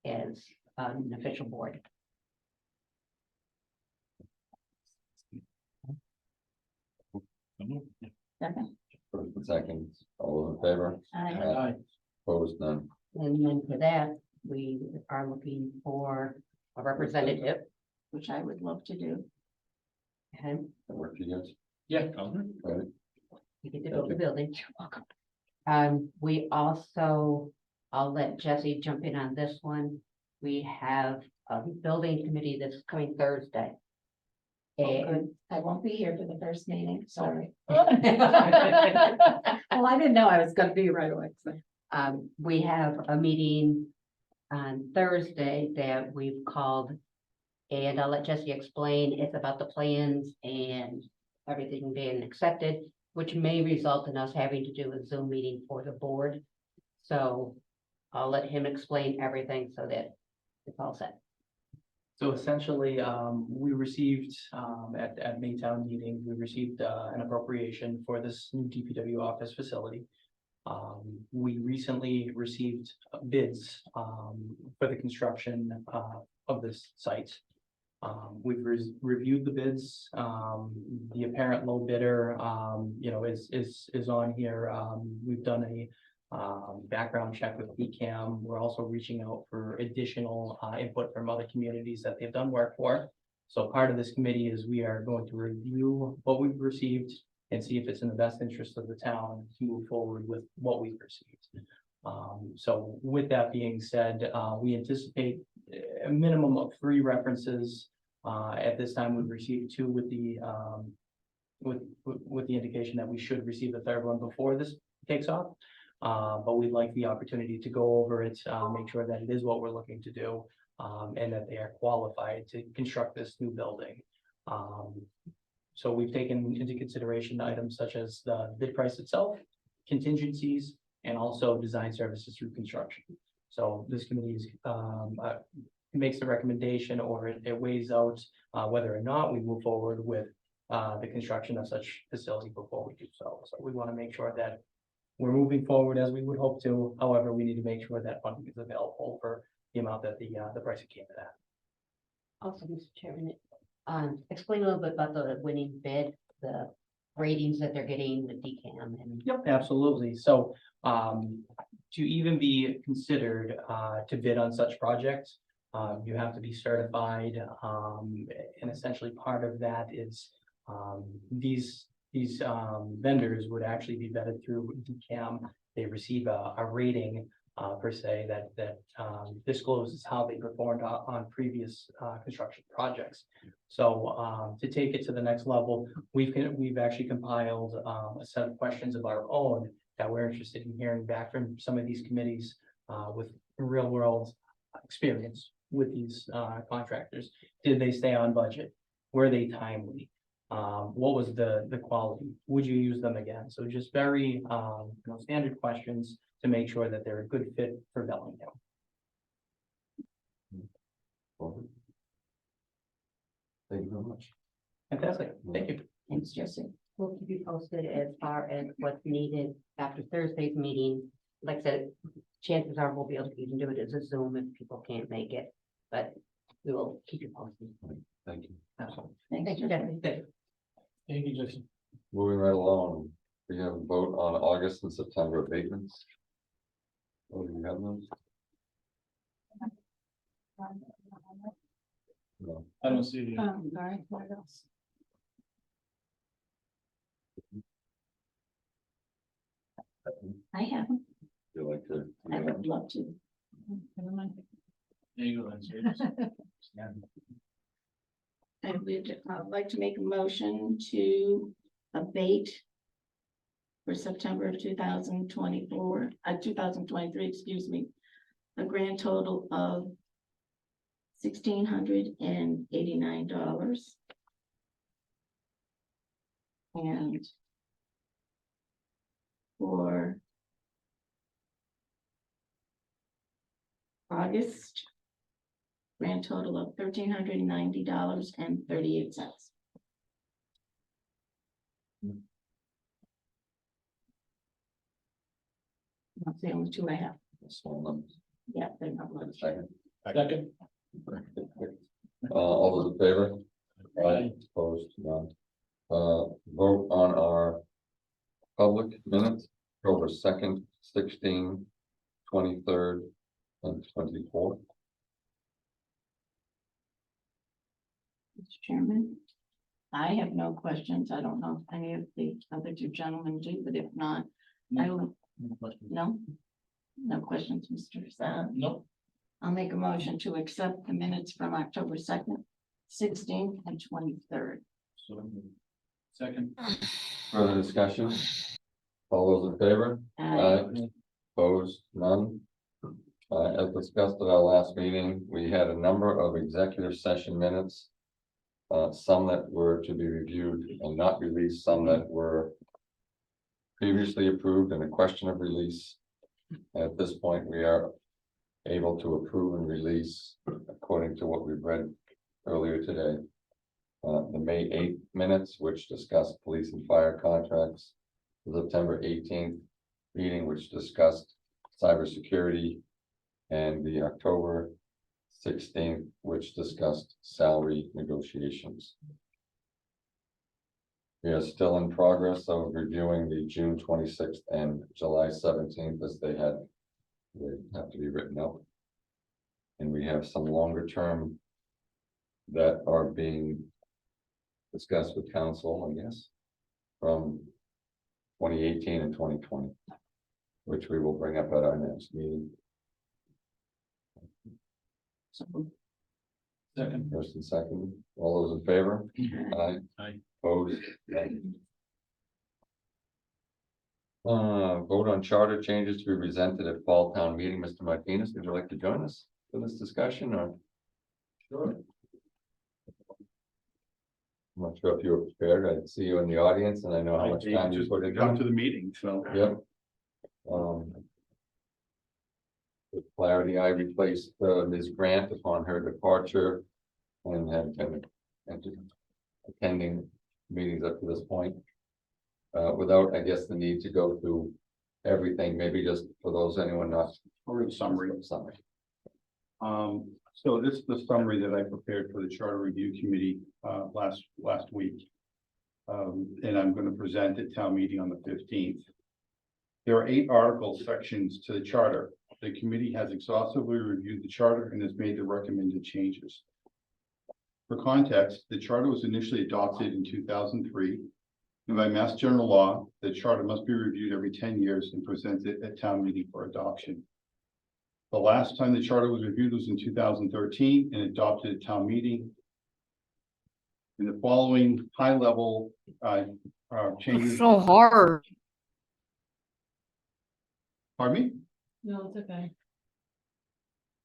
as an official board. Second. First and second, all those in favor? Aye. Opposed, none. And then for that, we are looking for a representative. Which I would love to do. And That work for you guys? Yeah. Right. you get to build the building. We also, I'll let Jesse jump in on this one. We have a building committee that's coming Thursday. Oh, good. I won't be here for the first meeting, sorry. Well, Well, I didn't know I was gonna be right away, so. we have a meeting on Thursday that we've called. And I'll let Jesse explain. It's about the plans and everything being accepted, which may result in us having to do a Zoom meeting for the board. So I'll let him explain everything so that it's all set. So essentially, we received, at Maytown meeting, we received, an appropriation for this new DPW office facility. We recently received bids, for the construction, of this site. We've reviewed the bids, the apparent low bidder, is on here. We've done a background check with PCAM. We're also reaching out for additional input from other communities that they've done work for. So part of this committee is we are going to review what we've received and see if it's in the best interest of the town to move forward with what we've received. So with that being said, we anticipate a minimum of 3 references. At this time, we've received 2 with the indication that we should receive the 3rd one before this takes off. But we'd like the opportunity to go over it, make sure that it is what we're looking to do, and that they are qualified to construct this new building. So we've taken into consideration items such as the bid price itself, contingencies, and also design services through construction. So this committee makes the recommendation, or it weighs out whether or not we move forward with the construction of such facility before we do so. So we want to make sure that we're moving forward as we would hope to. However, we need to make sure that funding is available for the amount that the price it came to that. Also, Mr. Chairman, explain a little bit about the winning bid, the ratings that they're getting, the DCAM and. Yep, absolutely. So to even be considered to bid on such projects, you have to be certified. And essentially part of that is these vendors would actually be vetted through DCAM. They receive a rating per se that discloses how they performed on previous construction projects. So to take it to the next level, we've actually compiled a set of questions of our own that we're interested in hearing back from some of these committees with real world experience with these contractors. Did they stay on budget? Were they timely? What was the quality? Would you use them again? So just very standard questions to make sure that they're a good fit for Bellingham. Thank you very much. Fantastic, thank you. Thanks, Jesse. We'll keep you posted as far as what's needed after Thursday's meeting. Like I said, chances are we'll be able to even do it as a Zoom if people can't make it, but we will keep you posted. Thank you. Absolutely. Thanks, you, Jesse. Thank you, Jason. Moving right along, we have a vote on August and September abatements. Oh, do you have those? No. I don't see it. Sorry, what else? I haven't, Feel like to. I would love to. Never mind. There you go, then. I'd like to make a motion to abate for September of 2024, 2023, excuse me, a grand total of $1,689. And for August. Grand total of $1,390.38. That's the only two I have. Small numbers. Yeah, they're not much. Second. Second. All those in favor? Aye. Opposed, none. Vote on our public minutes, October 2nd, 16, 23rd, and 24th. Mr. Chairman, I have no questions. I don't know if any of the other two gentlemen do, but if not, I will, no? No questions, Mr. Sad. Nope. I'll make a motion to accept the minutes from October 2nd, 16th, and 23rd. Second. Further discussion? All those in favor? Aye. Opposed, none. As discussed at our last meeting, we had a number of executive session minutes. Some that were to be reviewed and not released, some that were previously approved and a question of release. At this point, we are able to approve and release according to what we've read earlier today. The May 8th minutes, which discussed police and fire contracts. The September 18th meeting, which discussed cybersecurity. And the October 16th, which discussed salary negotiations. We are still in progress of reviewing the June 26th and July 17th as they have to be written up. And we have some longer term that are being discussed with council, I guess, from 2018 and 2020, which we will bring up at our next meeting. Second. First and second, all those in favor? Aye. Aye. Opposed? None. Vote on charter changes to be presented at fall town meeting. Mr. Martinez, would you like to join us for this discussion or? Sure. I'm not sure if you were prepared. I see you in the audience and I know how much time you put into Come it. to the meeting, so. Yep. With clarity, I replaced Ms. Grant upon her departure and have been attending meetings up to this point. Without, I guess, the need to go through everything, maybe just for those, anyone not. Or a summary. Summary. So this is the summary that I prepared for the Charter Review Committee, last week. And I'm going to present at town meeting on the 15th. There are 8 article sections to the charter. The committee has exhaustively reviewed the charter and has made the recommended changes. For context, the charter was initially adopted in 2003. And by Mass General Law, the charter must be reviewed every 10 years and presented at town meeting for adoption. The last time the charter was reviewed was in 2013 and adopted at town meeting. In the following high level changes. So hard. Pardon me? No, it's okay. I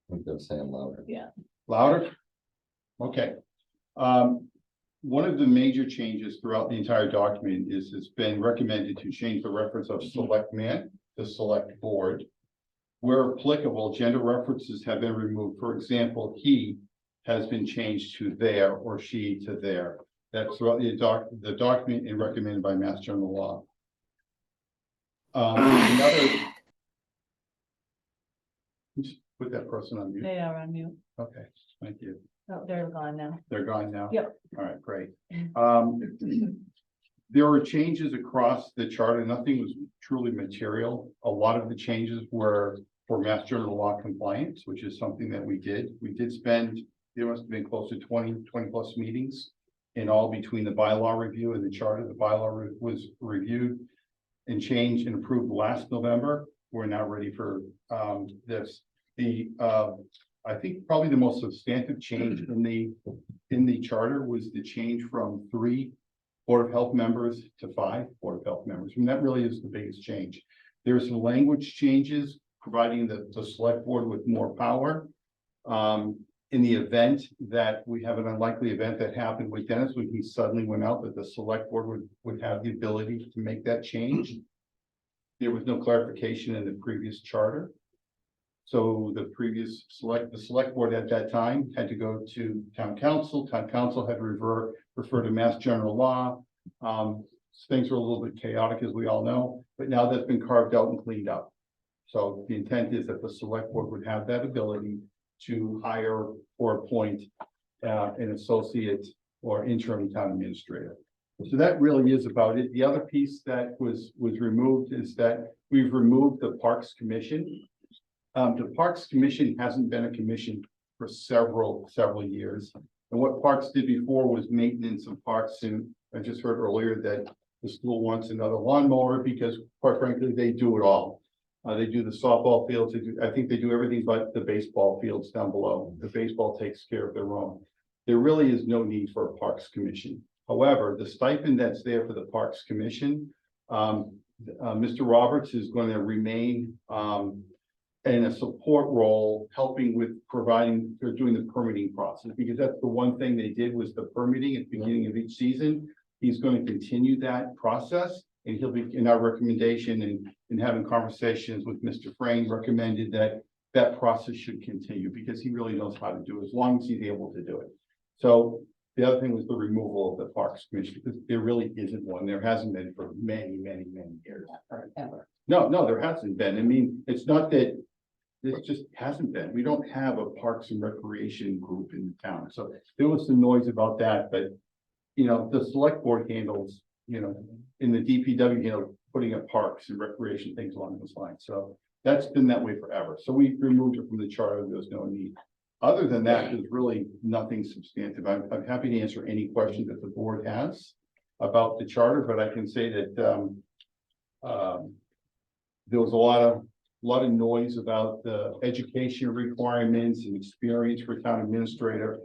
think they're saying louder. Yeah. Louder? Okay. One of the major changes throughout the entire document is it's been recommended to change the reference of select man to select board. Where applicable, gender references have been removed. For example, he has been changed to there or she to there. That's throughout the document and recommended by Mass General Law. Just put that person on mute. They are on mute. Okay, thank you. Oh, they're gone now. They're gone now? Yep. All right, great. There were changes across the charter. Nothing was truly material. A lot of the changes were for Mass General Law compliance, which is something that we did. We did spend, there must have been close to 20 plus meetings in all between the bylaw review and the charter. The bylaw was reviewed and changed and approved last November. We're now ready for this. I think probably the most substantive change in the charter was the change from 3 Board of Health members to 5 Board of Health members. And that really is the biggest change. There are some language changes providing the select board with more power. In the event that we have an unlikely event that happened with Dennis, when he suddenly went out, that the select board would have the ability to make that change. There was no clarification in the previous charter. So the select board at that time had to go to town council had to refer to mass general law. Things were a little bit chaotic, as we all know, but now that's been carved out and cleaned up. So the intent is that the select board would have that ability to hire or appoint an associate or interim town administrator. So that really is about it. The other piece that was removed is that we've removed the Parks Commission. The Parks Commission hasn't been a commission for several years. And what Parks did before was maintenance of parks. And I just heard earlier that the school wants another lawnmower because quite frankly, they do it all. They do the softball fields. I think they do everything but the baseball fields down below. The baseball takes care of their own. There really is no need for a Parks Commission. However, the stipend that's there for the Parks Commission, Mr. Roberts is going to remain in a support role, helping with doing the permitting process, because that's the one thing they did was the permitting at the beginning of each season. He's going to continue that process, and he'll be in our recommendation and having conversations with Mr. Frame recommended that process should continue because he really knows how to do it as long as he's able to do it. So the other thing was the removal of the Parks Commission, because there really isn't one. There hasn't been for many years. Forever. No, there hasn't been. I mean, it's not that this just hasn't been. We don't have a Parks and Recreation group in the town. So there was some noise about that, but the select board handles, in the DPW, putting up parks and recreation things along those lines. So that's been that way forever. So we removed it from the charter. There's no need. Other than that, there's really nothing substantive. I'm happy to answer any questions that the board has about the charter, but I can say that there was a lot of noise about the education requirements and experience for town administrator.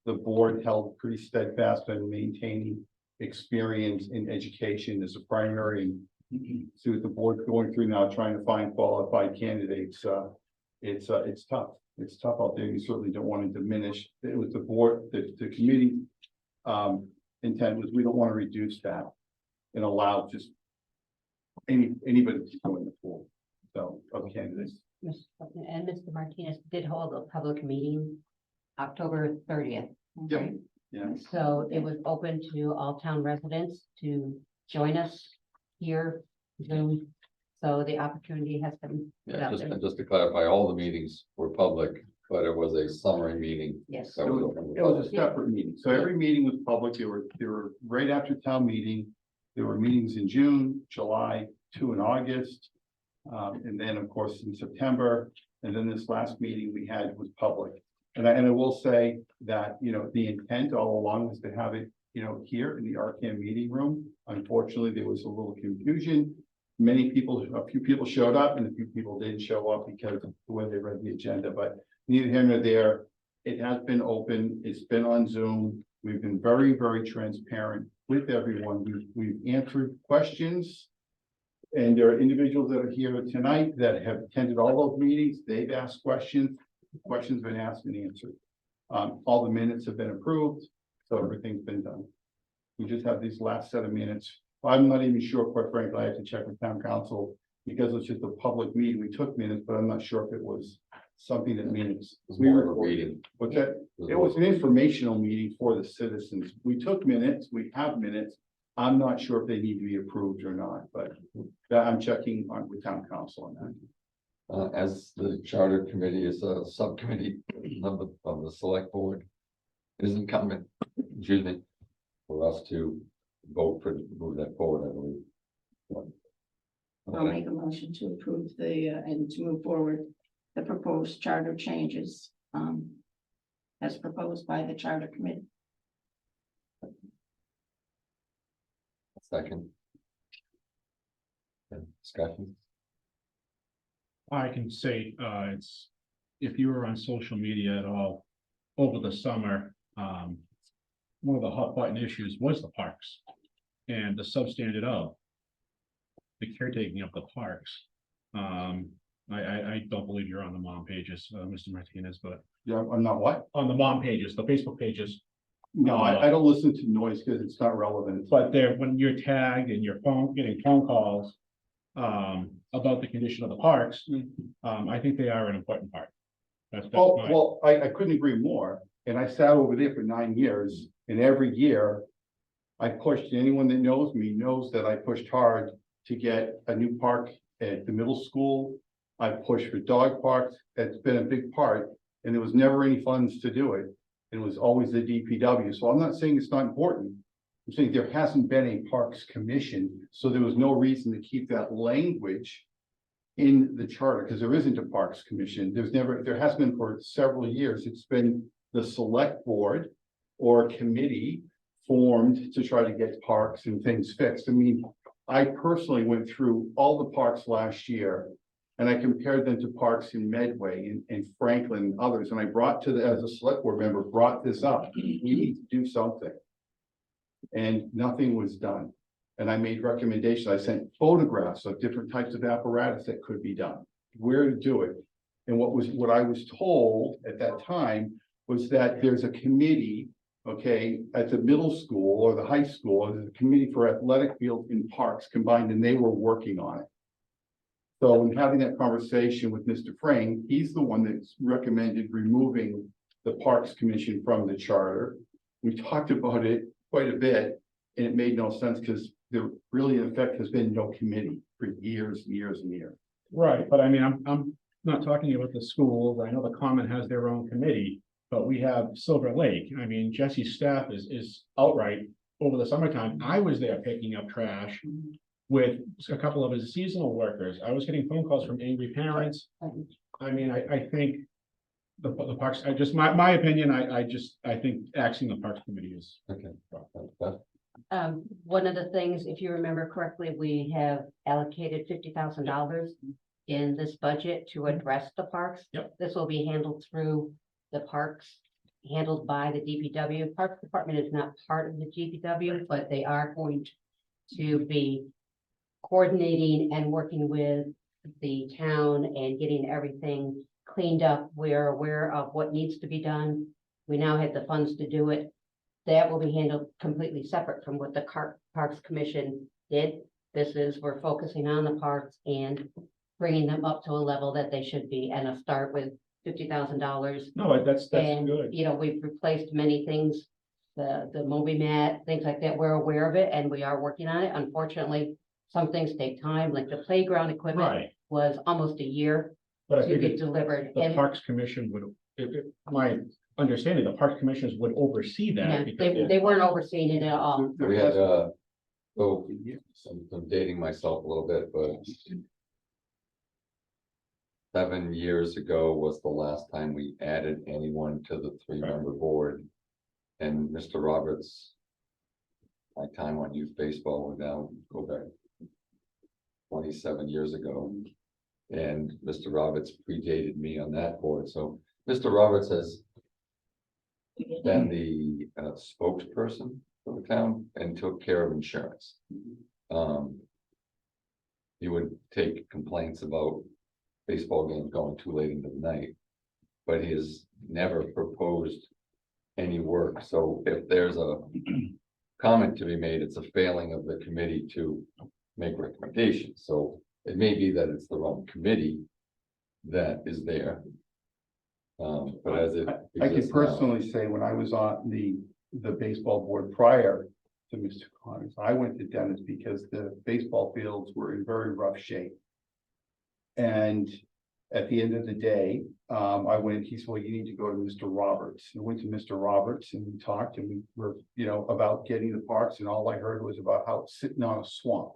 The board held pretty steadfast on maintaining experience in education as a primary. And see what the board's going through now, trying to find qualified candidates. It's tough. It's tough out there. You certainly don't want to diminish. It was the board, the committee intent was we don't want to reduce that and allow just anybody to go in the pool. So of candidates. And Mr. Martinez did hold a public meeting October 30th. Yep. Yeah. So it was open to all town residents to join us here, Zoom. So the opportunity has been put Yeah, out there. just to clarify, all the meetings were public, but it was a summary meeting. Yes. That was open to the It was public. a separate meeting. So every meeting was public. They were right after town meeting. There were meetings in June, July, 2 in August. And then of course in September, and then this last meeting we had was public. And I will say that, the intent all along was to have it, here in the RCAM meeting room. Unfortunately, there was a little confusion. A few people showed up and a few people didn't show up because of the way they read the agenda, but neither here nor there. It has been open. It's been on Zoom. We've been very, very transparent with everyone. We've answered questions. And there are individuals that are here tonight that have attended all those meetings. They've asked questions. Questions been asked and answered. All the minutes have been approved, so everything's been done. We just have these last set of minutes. I'm not even sure, quite frankly, I have to check with town council because it's just a public meeting. We took minutes, but I'm not sure if it was something that minutes. It was more of a reading. What's that? It was an informational meeting for the citizens. We took minutes, we have minutes. I'm not sure if they need to be approved or not, but I'm checking on with town council on that. As the charter committee is a subcommittee of the select board, it is incumbent, for us to vote for move that forward, I believe. I'll make a motion to approve and to move forward the proposed charter changes as proposed by the charter committee. Second. Discussion. I can say, if you were on social media at all over the summer, one of the hot button issues was the parks and the substandard of the caretaking of the parks. I don't believe you're on the mom pages, Mr. Martinez, but Yeah, I'm not what? on the mom pages, the Facebook pages, No, I don't listen to noise because it's not relevant. but there, when you're tagged and your phone, getting phone calls, about the condition of the parks, I think they are an important part. That's Oh, my, well, I couldn't agree more. And I sat over there for 9 years and every year I pushed, anyone that knows me knows that I pushed hard to get a new park at the middle school. I pushed for dog parks. That's been a big part and there was never any funds to do it. It was always the DPW. So I'm not saying it's not important. I'm saying there hasn't been a Parks Commission, so there was no reason to keep that language in the charter, because there isn't a Parks Commission. There has been for several years. It's been the select board or committee formed to try to get parks and things fixed. I mean, I personally went through all the parks last year and I compared them to parks in Medway and Franklin and others. And I brought as a select board member, brought this up. We need to do something. And nothing was done. And I made recommendations. I sent photographs of different types of apparatus that could be done, where to do it. And what I was told at that time was that there's a committee, okay, at the middle school or the high school, there's a committee for athletic fields and parks combined, and they were working on it. So in having that conversation with Mr. Frame, he's the one that's recommended removing the Parks Commission from the charter. We talked about it quite a bit, and it made no sense because there really, in effect, has been no committee for years and years and years. right, but I mean, I'm not talking about the schools. I know the Common has their own committee, but we have Silver Lake. I mean, Jesse's staff is outright over the summertime. I was there picking up trash with a couple of his seasonal workers. I was getting phone calls from angry parents. I mean, I think the parks, my opinion, I think axing the Parks Committee is. Okay. One of the things, if you remember correctly, we have allocated $50,000 in this budget to address the parks. Yep. This will be handled through the parks, handled by the DPW. Parks Department is not part of the DPW, but they are going to be coordinating and working with the town and getting everything cleaned up. We're aware of what needs to be done. We now have the funds to do it. That will be handled completely separate from what the Parks Commission did. We're focusing on the parks and bringing them up to a level that they should be, and a start with $50,000. No, that's And, good. you know, we've replaced many things, the Moby mat, things like that. We're aware of it and we are working on it. Unfortunately, some things take time, like the playground equipment Right, was almost a year but I to think get delivered. the And Parks Commission would, my understanding, the Parks Commissioners would oversee yeah, that. because they weren't overseeing it at all. We had, so I'm dating myself a little bit, but 7 years ago was the last time we added anyone to the 3-member board. And Mr. Roberts, my time on youth baseball would now go back 27 years ago. And Mr. Roberts predated me on that board. So Mr. Roberts has been the spokesperson for the town and took care of insurance. He would take complaints about baseball games going too late into the night, but he has never proposed any work. So if there's a comment to be made, it's a failing of the committee to make recommendations. So it may be that it's the wrong committee that is there. But as it I can exists now, personally say when I was on the baseball board prior to Mr. Connors, I went to Dennis because the baseball fields were in very rough shape. And at the end of the day, he said, well, you need to go to Mr. Roberts. I went to Mr. Roberts and we talked and we were, about getting the parks, and all I heard was about how it's sitting on a swamp.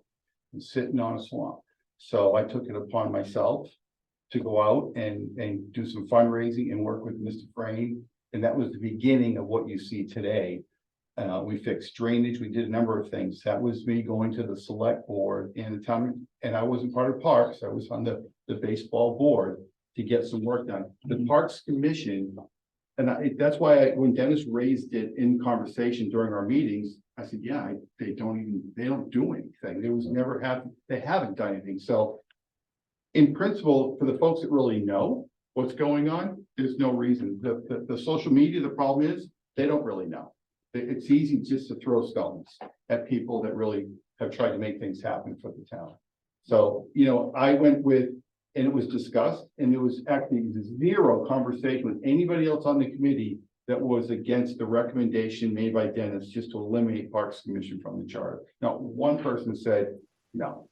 So I took it upon myself to go out and do some fundraising and work with Mr. Frame. And that was the beginning of what you see today. We fixed drainage. We did a number of things. That was me going to the select board and the town, and I wasn't part of parks. I was on the baseball board to get some work done. The Parks Commission, and that's why when Dennis raised it in conversation during our meetings, I said, yeah, they don't do anything. They haven't done anything. So in principle, for the folks that really know what's going on, there's no reason. The social media, the problem is they don't really know. It's easy just to throw stones at people that really have tried to make things happen for the town. So, I went with, and it was discussed, and there was actually zero conversation with anybody else on the committee that was against the recommendation made by Dennis just to eliminate Parks Commission from the charter. Not one person said no.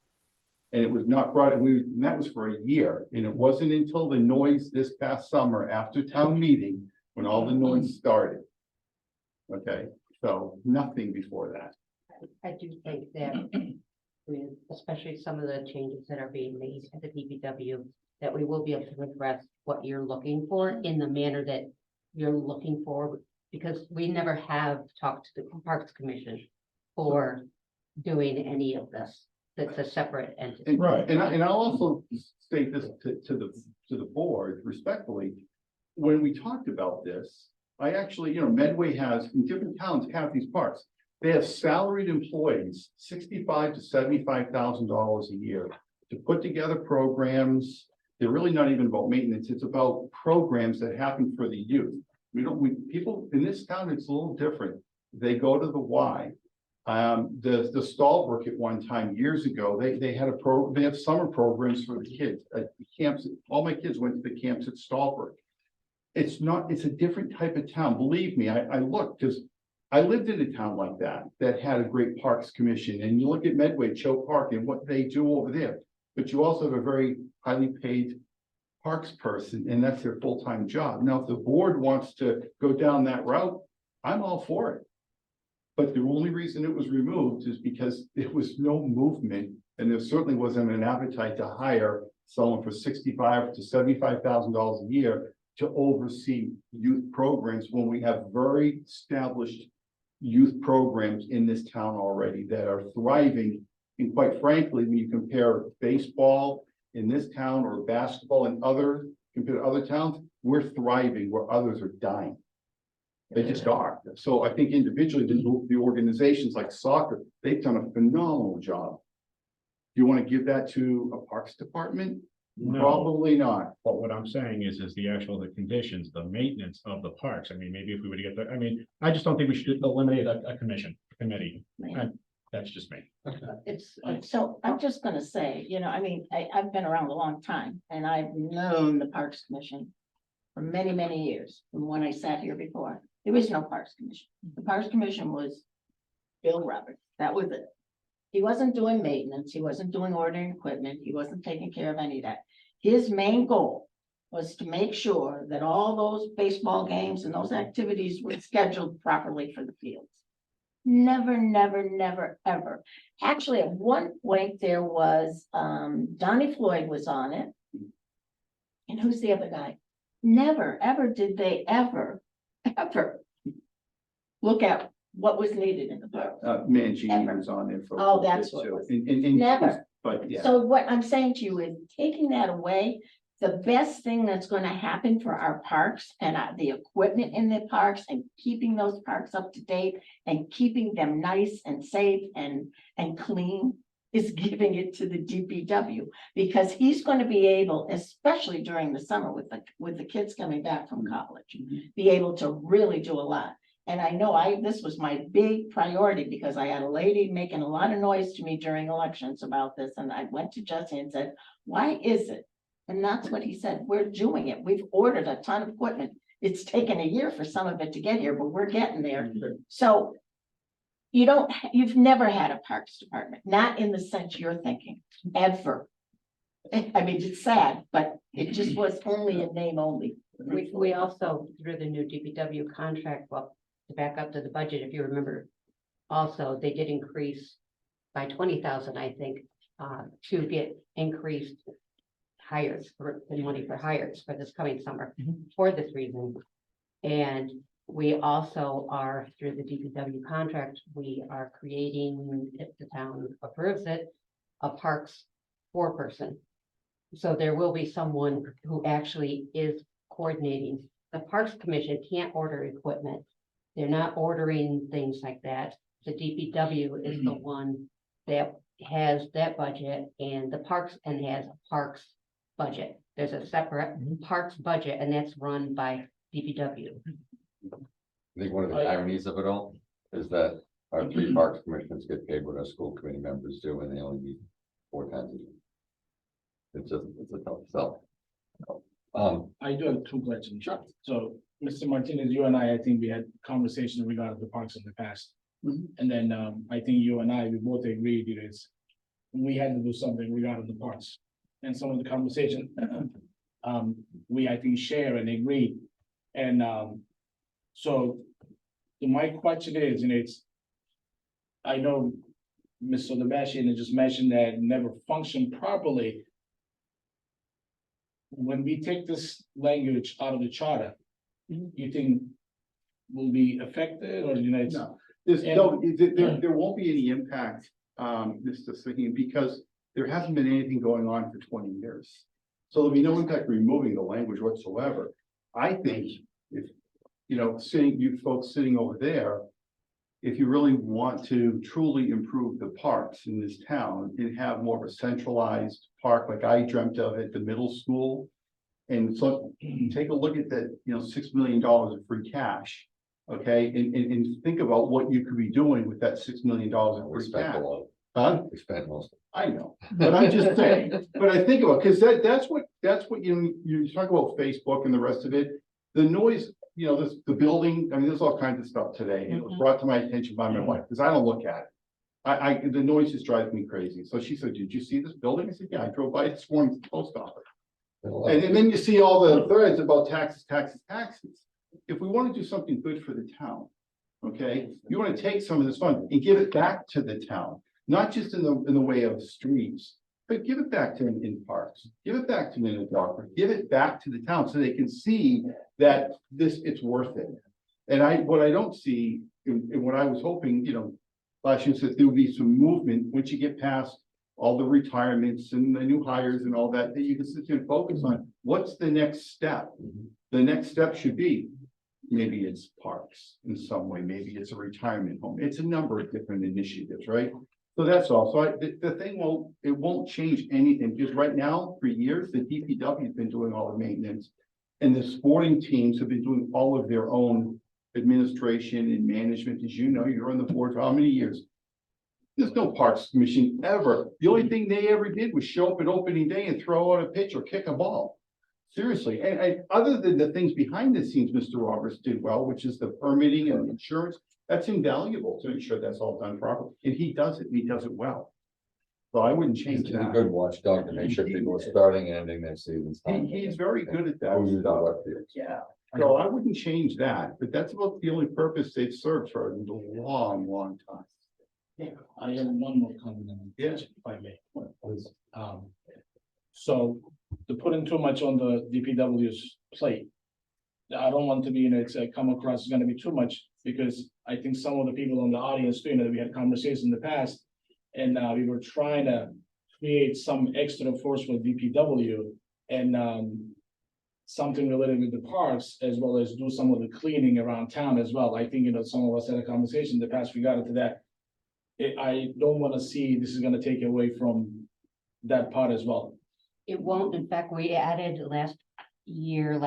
And it was not brought, and that was for a year, and it wasn't until the noise this past summer after town meeting, when all the noise started. Okay, so nothing before that. I do think that, especially some of the changes that are being made at the DPW, that we will be able to address what you're looking for in the manner that you're looking for, because we never have talked to the Parks Commission for doing any of this. That's a separate entity. Right, and I'll also state this to the board respectfully. When we talked about this, I actually, Medway has, in different towns, have these parks. They have salaried employees, $65,000 to $75,000 a year to put together programs. They're really not even about maintenance. It's about programs that happen for the youth. People in this town, it's a little different. They go to the Y. The Stallbrook at one time, years ago, they had summer programs for the kids at the camps. All my kids went to the camps at Stallbrook. It's a different type of town. Believe me, I looked, because I lived in a town like that had a great Parks Commission, and you look at Medway, Choke Park, and what they do over there. But you also have a very highly paid parks person, and that's their full-time job. Now, if the board wants to go down that route, I'm all for it. But the only reason it was removed is because there was no movement, and there certainly wasn't an appetite to hire someone for $65,000 to $75,000 a year to oversee youth programs when we have very established youth programs in this town already that are thriving. And quite frankly, when you compare baseball in this town or basketball and compared to other towns, we're thriving where others are dying. They just are. So I think individually, the organizations like soccer, they've done a phenomenal job. Do you want to give that to a parks department? No. Probably not. But what I'm saying is the conditions, the maintenance of the parks. I mean, maybe if we were to get I just don't think we should eliminate a committee. And that's just me. It's, so I'm just gonna say, I've been around a long time and I've known the Parks Commission for many, many years, from when I sat here before. There was no Parks Commission. The Parks Commission was Bill Roberts. That was it. He wasn't doing maintenance. He wasn't doing ordering equipment. He wasn't taking care of any of that. His main goal was to make sure that all those baseball games and those activities were scheduled properly for the fields. Never, never, never, ever. Actually, at one point there was, Donnie Floyd was on it. And who's the other guy? Never, ever did they ever look at what was needed in the park. Mangini was on there for. Oh, that's what it was. Never. But yeah. So what I'm saying to you is taking that away, the best thing that's gonna happen for our parks and the equipment in the parks and keeping those parks up to date and keeping them nice and safe and clean is giving it to the DPW, because he's going to be able, especially during the summer with the kids coming back from college, be able to really do a lot. And I know this was my big priority, because I had a lady making a lot of noise to me during elections about this. And I went to Jesse and said, why is it? And that's what he said. We're doing it. We've ordered a ton of equipment. It's taken a year for some of it to get here, but we're getting there. So you've never had a parks department, not in the sense you're thinking, ever. I mean, it's sad, but it just was only a name only. We also, through the new DPW contract, well, to back up to the budget, if you remember, also, they did increase by 20,000, I think, to get increased hires for the money for hires for this coming summer for this reason. And we also are, through the DPW contract, we are creating, if the town approves it, a parks foreperson. So there will be someone who actually is coordinating. The Parks Commission can't order equipment. They're not ordering things like that. The DPW is the one that has that budget, and the parks and has a parks budget. There's a separate parks budget, and that's run by DPW. I think one of the ironies of it all is that our three parks commissioners get paid what our school committee members do, and they only meet 4 times a year. it's a tough sell. I do have two questions. So, Mr. Martinez, you and I think we had conversations regarding the parks in the past. And then, I think you and I, we both agreed it is, we had to do something regarding the parks. And some of the conversation, we, I think, share and agree. And, so my question is, and it's, I know Mr. Sebastian just mentioned that it never functioned properly. When we take this language out of the charter, you think will be affected or, it's. No, there won't be any impact, Mr. Sahin, because there hasn't been anything going on for 20 years. So there'll be no impact removing the language whatsoever. I think if, you folks sitting over there, if you really want to truly improve the parks in this town and have more of a centralized park, like I dreamt of at the middle school. And so take a look at that, $6 million of free cash. Okay, and think about what you could be doing with that $6 million of We free spent cash. a lot. Huh? We spent most. I know, but I'm just saying, but I think about, because that's what, you talk about Facebook and the rest of it. The noise, the building, I mean, there's all kinds of stuff today. It was brought to my attention by my wife, because I don't look at it. The noise just drives me crazy. So she said, did you see this building? I said, yeah, I drove by it this morning to the post office. And then you see all the threads about taxes. If we want to do something good for the town, okay, you want to take some of this fund and give it back to the town, not just in the way of streets, but give it back to them in parks, give it back to them in the dark, give it back to the town so they can see that it's worth it. And what I don't see, and what I was hoping, last year said there would be some movement once you get past all the retirements and the new hires and all that, that you can sit there and focus on what's the next step. The next step should be, maybe it's parks in some way, maybe it's a retirement home. It's a number of different initiatives, right? So that's all. So the thing won't change anything, because right now, for years, the DPW has been doing all the maintenance. And the sporting teams have been doing all of their own administration and management. As you know, you're on the board for how many years? There's no parks commission ever. The only thing they ever did was show up at opening day and throw out a pitch or kick a ball. Seriously, and other than the things behind the scenes, Mr. Roberts did well, which is the permitting and insurance, that's invaluable to ensure that's all done properly. And he does it, and he does it well. So I wouldn't change He's a that. good watchdog to make sure people are starting and ending their seasons. He's very good at that. Who you know what fields. Yeah, so I wouldn't change that, but that's about the only purpose they've served for a long time. I have one more comment on Yeah. if I may. So to put in too much on the DPW's plate. I don't want to be, it's come across as gonna be too much, because I think some of the people in the audience, we had conversations in the past. And we were trying to create some extra force for DPW and something related with the parks, as well as do some of the cleaning around town as well. I think, some of us had a conversation in the past, we got into that. I don't want to see this is going to take away from that part as well. It won't. In fact, we added last year,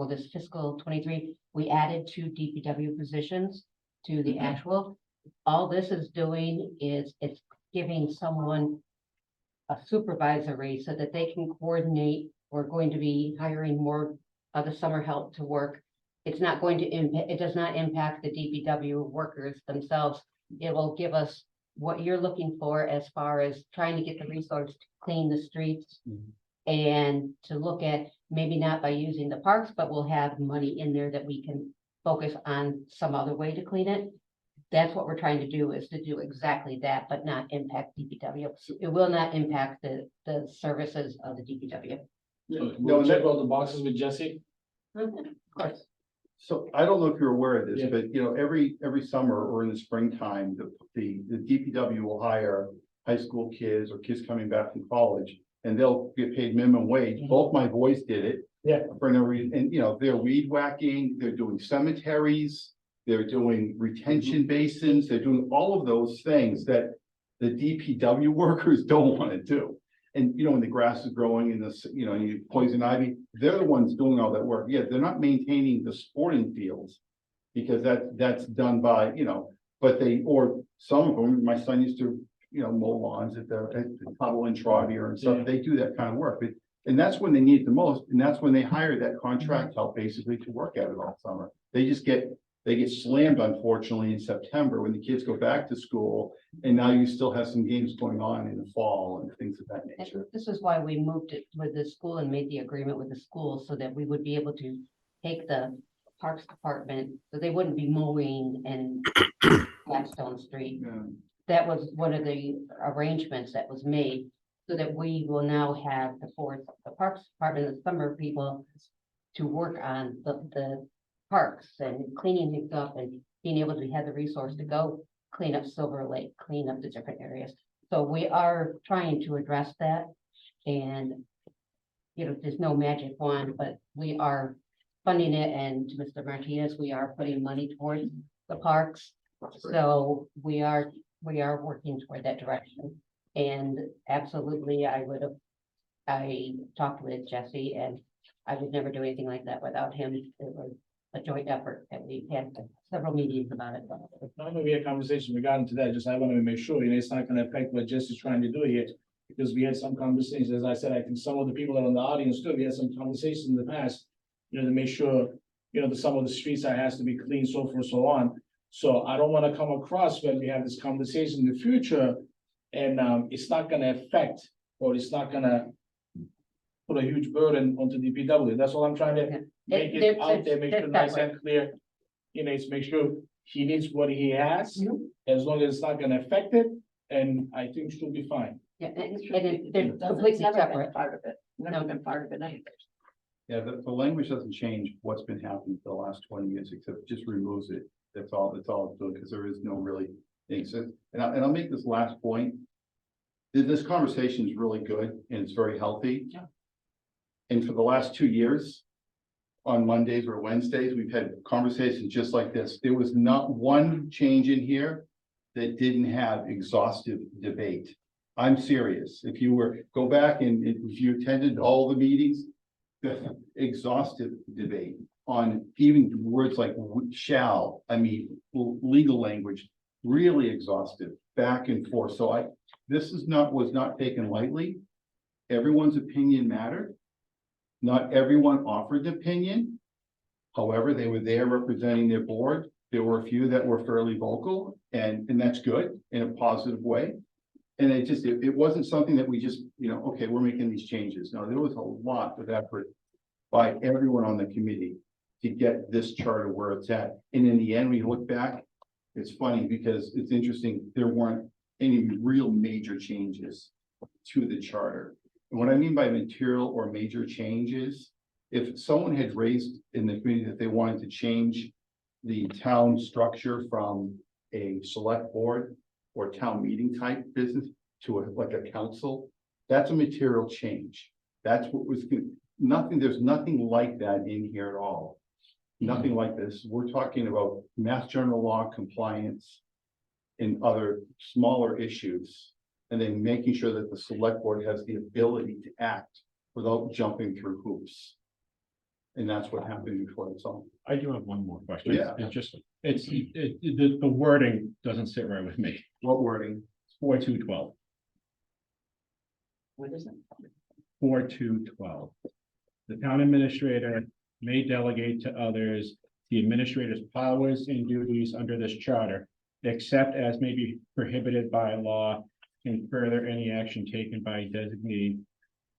this fiscal 23, we added 2 DPW positions to the actual. All this is doing is it's giving someone a supervisory so that they can coordinate. We're going to be hiring more of the summer help to work. It's not going to impact, it does not impact the DPW workers themselves. It will give us what you're looking for as far as trying to get the resource to clean the streets. And to look at, maybe not by using the parks, but we'll have money in there that we can focus on some other way to clean it. That's what we're trying to do, is to do exactly that, but not impact DPW. It will not impact the services of the DPW. So No, we'll check all the boxes with Jesse. Of course. So I don't know if you're aware of this, Yeah. but every summer or in the springtime, the DPW will hire high school kids or kids coming back from college, and they'll get paid minimum wage. Both my boys did it. Yeah. For no reason, and they're weed whacking, they're doing cemeteries, they're doing retention basins, they're doing all of those things that the DPW workers don't want to do. And when the grass is growing and you poison ivy, they're the ones doing all that work. Yeah, they're not maintaining the sporting fields, because that's done by, but or some of them, my son used to mow lawns at the Tuttle and Trotter and stuff. They do that kind of work. And that's when they need it the most. And that's when they hire that contract help basically to work at it all summer. They get slammed unfortunately in September when the kids go back to school. And now you still have some games going on in the fall and things of that And nature. this is why we moved it with the school and made the agreement with the school so that we would be able to take the Parks Department, so they wouldn't be mowing and Blackstone Street. Yeah. That was one of the arrangements that was made, so that we will now have the Parks Department and summer people to work on the parks and cleaning things up and being able to have the resource to go clean up Silver Lake, clean up the different areas. So we are trying to address that, and there's no magic wand, but we are funding it, and to Mr. Martinez, we are putting money towards the parks. So we are working toward that direction. And absolutely, I talked with Jesse, and I would never do anything like that without him. It was a joint effort, and we had several meetings about it. It's not gonna be a conversation regarding to that, just I want to make sure, it's not gonna affect what Jesse's trying to do here. Because we had some conversations, as I said, I think some of the people that are in the audience too, we had some conversations in the past. To make sure, that some of the streets that has to be clean, so forth, so on. So I don't want to come across when we have this conversation in the future. And it's not gonna affect, or it's not gonna put a huge burden onto DPW. That's all I'm trying to make it out there, make sure nice and clear. It's make sure he needs what he has, as long as it's not gonna affect it, and I think she'll be fine. Yeah, and they're completely separate. Part of it, never been part of it either. Yeah, the language doesn't change what's been happening for the last 20 years, except it just removes it. That's all it's doing, because there is no really thing. So, and I'll make this last point. This conversation is really good and it's very healthy. Yeah. And for the last 2 years, on Mondays or Wednesdays, we've had conversations just like this. There was not one change in here that didn't have exhaustive debate. I'm serious. If you go back and if you attended all the meetings, the exhaustive debate on even words like shall, legal language, really exhaustive, back and forth. So this was not taken lightly. Everyone's opinion mattered. Not everyone offered an opinion. However, they were there representing their board. There were a few that were fairly vocal, and that's good in a positive way. And it wasn't something that we just, okay, we're making these changes. No, there was a lot of effort by everyone on the committee to get this charter where it's at. And in the end, when you look back, it's funny because it's interesting. There weren't any real major changes to the charter. And what I mean by material or major changes, if someone had raised in the community that they wanted to change the town structure from a select board or town meeting type business to like a council, that's a material change. That's what was there's nothing like that in here at all. Nothing like this. We're talking about Mass General Law compliance and other smaller issues, and then making sure that the select board has the ability to act without jumping through hoops. And that's what happened before it's on. I do have one more question. Yeah. The wording doesn't sit right with me. What wording? 4212. What is it? 4212. The town administrator may delegate to others the administrator's powers and duties under this charter, except as may be prohibited by law, and further any action taken by designee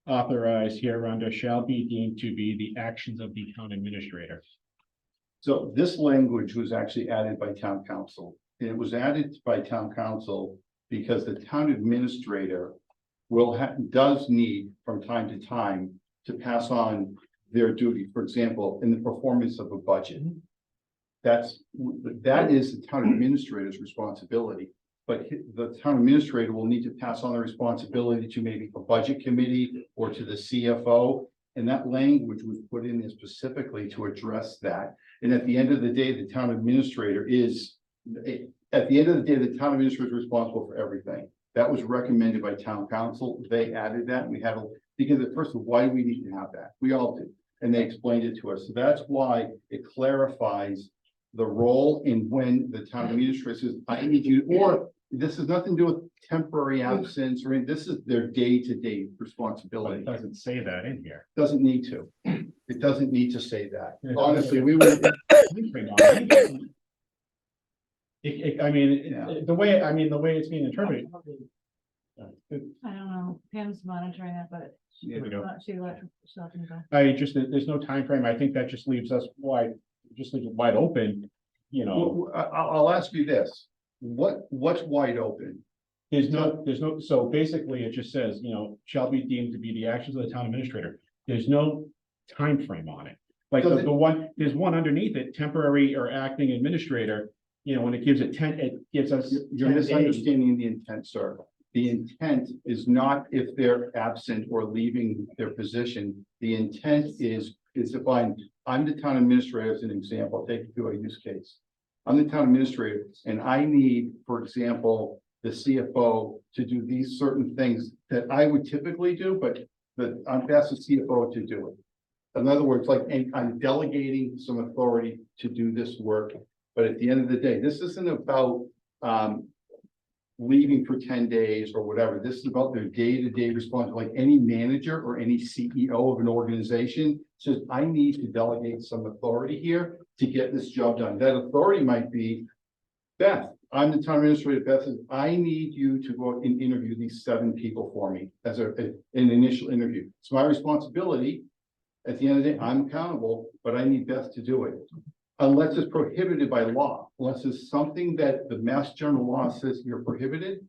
authorized hereunder shall be deemed to be the actions of the town administrator. So this language was actually added by town council. And it was added by town council because the town administrator does need from time to time to pass on their duty, for example, in the performance of a budget. That is the town administrator's responsibility. But the town administrator will need to pass on the responsibility to maybe a budget committee or to the CFO. And that language was put in there specifically to address that. And at the end of the day, the town administrator is responsible for everything. That was recommended by town council. They added that, and we had because at first, why do we need to have that? We all did, and they explained it to us. So that's why it clarifies the role in when the town administrator says, I need you, or this has nothing to do with temporary absence or anything. This is their day-to-day But responsibility. it doesn't say that in here. Doesn't need to. It doesn't need to say that. Honestly, we would, I mean, Yeah. the way it's being interpreted. I don't know, Pam's monitoring it, but Here we go. she let herself go. There's no time frame. I think that just leaves us leaves it wide open, you know. well, I'll ask you this. What's wide open? There's no, so basically it just says, you know, shall be deemed to be the actions of the town administrator. There's no time frame on it. Like Does it- there's one underneath it, temporary or acting administrator, you know, when it gives it it gives us. You're 10 days. misunderstanding the intent, sir. The intent is not if they're absent or leaving their position. The intent is if I'm the town administrator, as an example, I'll take you through a use case. I'm the town administrator and I need, for example, the CFO to do these certain things that I would typically do, but I've asked the CFO to do it. In other words, like, and I'm delegating some authority to do this work. But at the end of the day, this isn't about, leaving for 10 days or whatever. This is about their day-to-day responsibility. Like any manager or any CEO of an organization says, I need to delegate some authority here to get this job done. That authority might be, Beth, I'm the town administrator. Beth says, I need you to go and interview these 7 people for me as an initial interview. It's my responsibility. At the end of the day, I'm accountable, but I need Beth to do it. Unless it's prohibited by law, unless it's something that the Mass General Law says you're prohibited.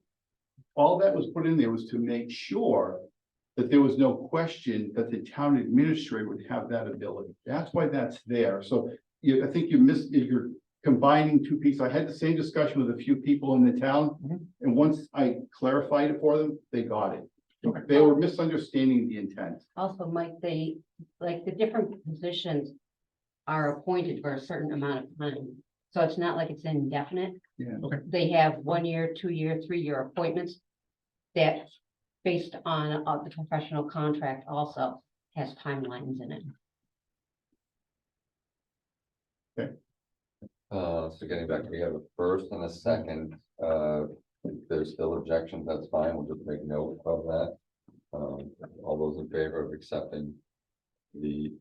All that was put in there was to make sure that there was no question that the town administrator would have that ability. That's why that's there. So I think you're combining two pieces. I had the same discussion with a few people in the town, and once I clarified it for them, they got it. They were misunderstanding the intent. Also, Mike, like the different positions are appointed for a certain amount of time. So it's not like it's indefinite. Yeah. Okay. They have 1 year, 2 year, 3 year appointments that based on the professional contract also has timelines in it. So getting back, we have a first and a second, if there's still objections, that's fine, we'll just make note of that. All those in favor of accepting the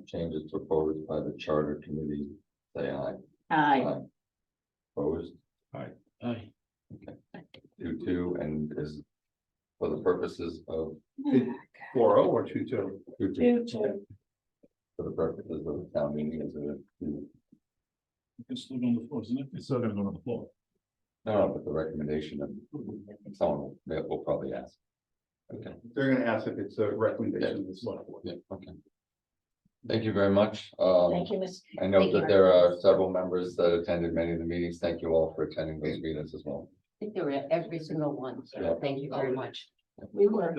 changes proposed by the charter committee, say aye. Opposed? Aye. Okay. 2-2, and is for the purposes of 4-0 or 2-2? 2-2. For the purposes of the town meeting, is it? It's still on the floor, isn't it? It's still gonna go on the floor. No, but the recommendation of someone will probably ask. Okay. They're gonna ask if it's a recommendation of the select board. Yeah, okay. Thank you very much. Thank you, Ms. I know Thank you. that there are several members that attended many of the meetings. Thank you all for attending those meetings as well. I think they were at every single one, Yeah. so thank you very much. We were.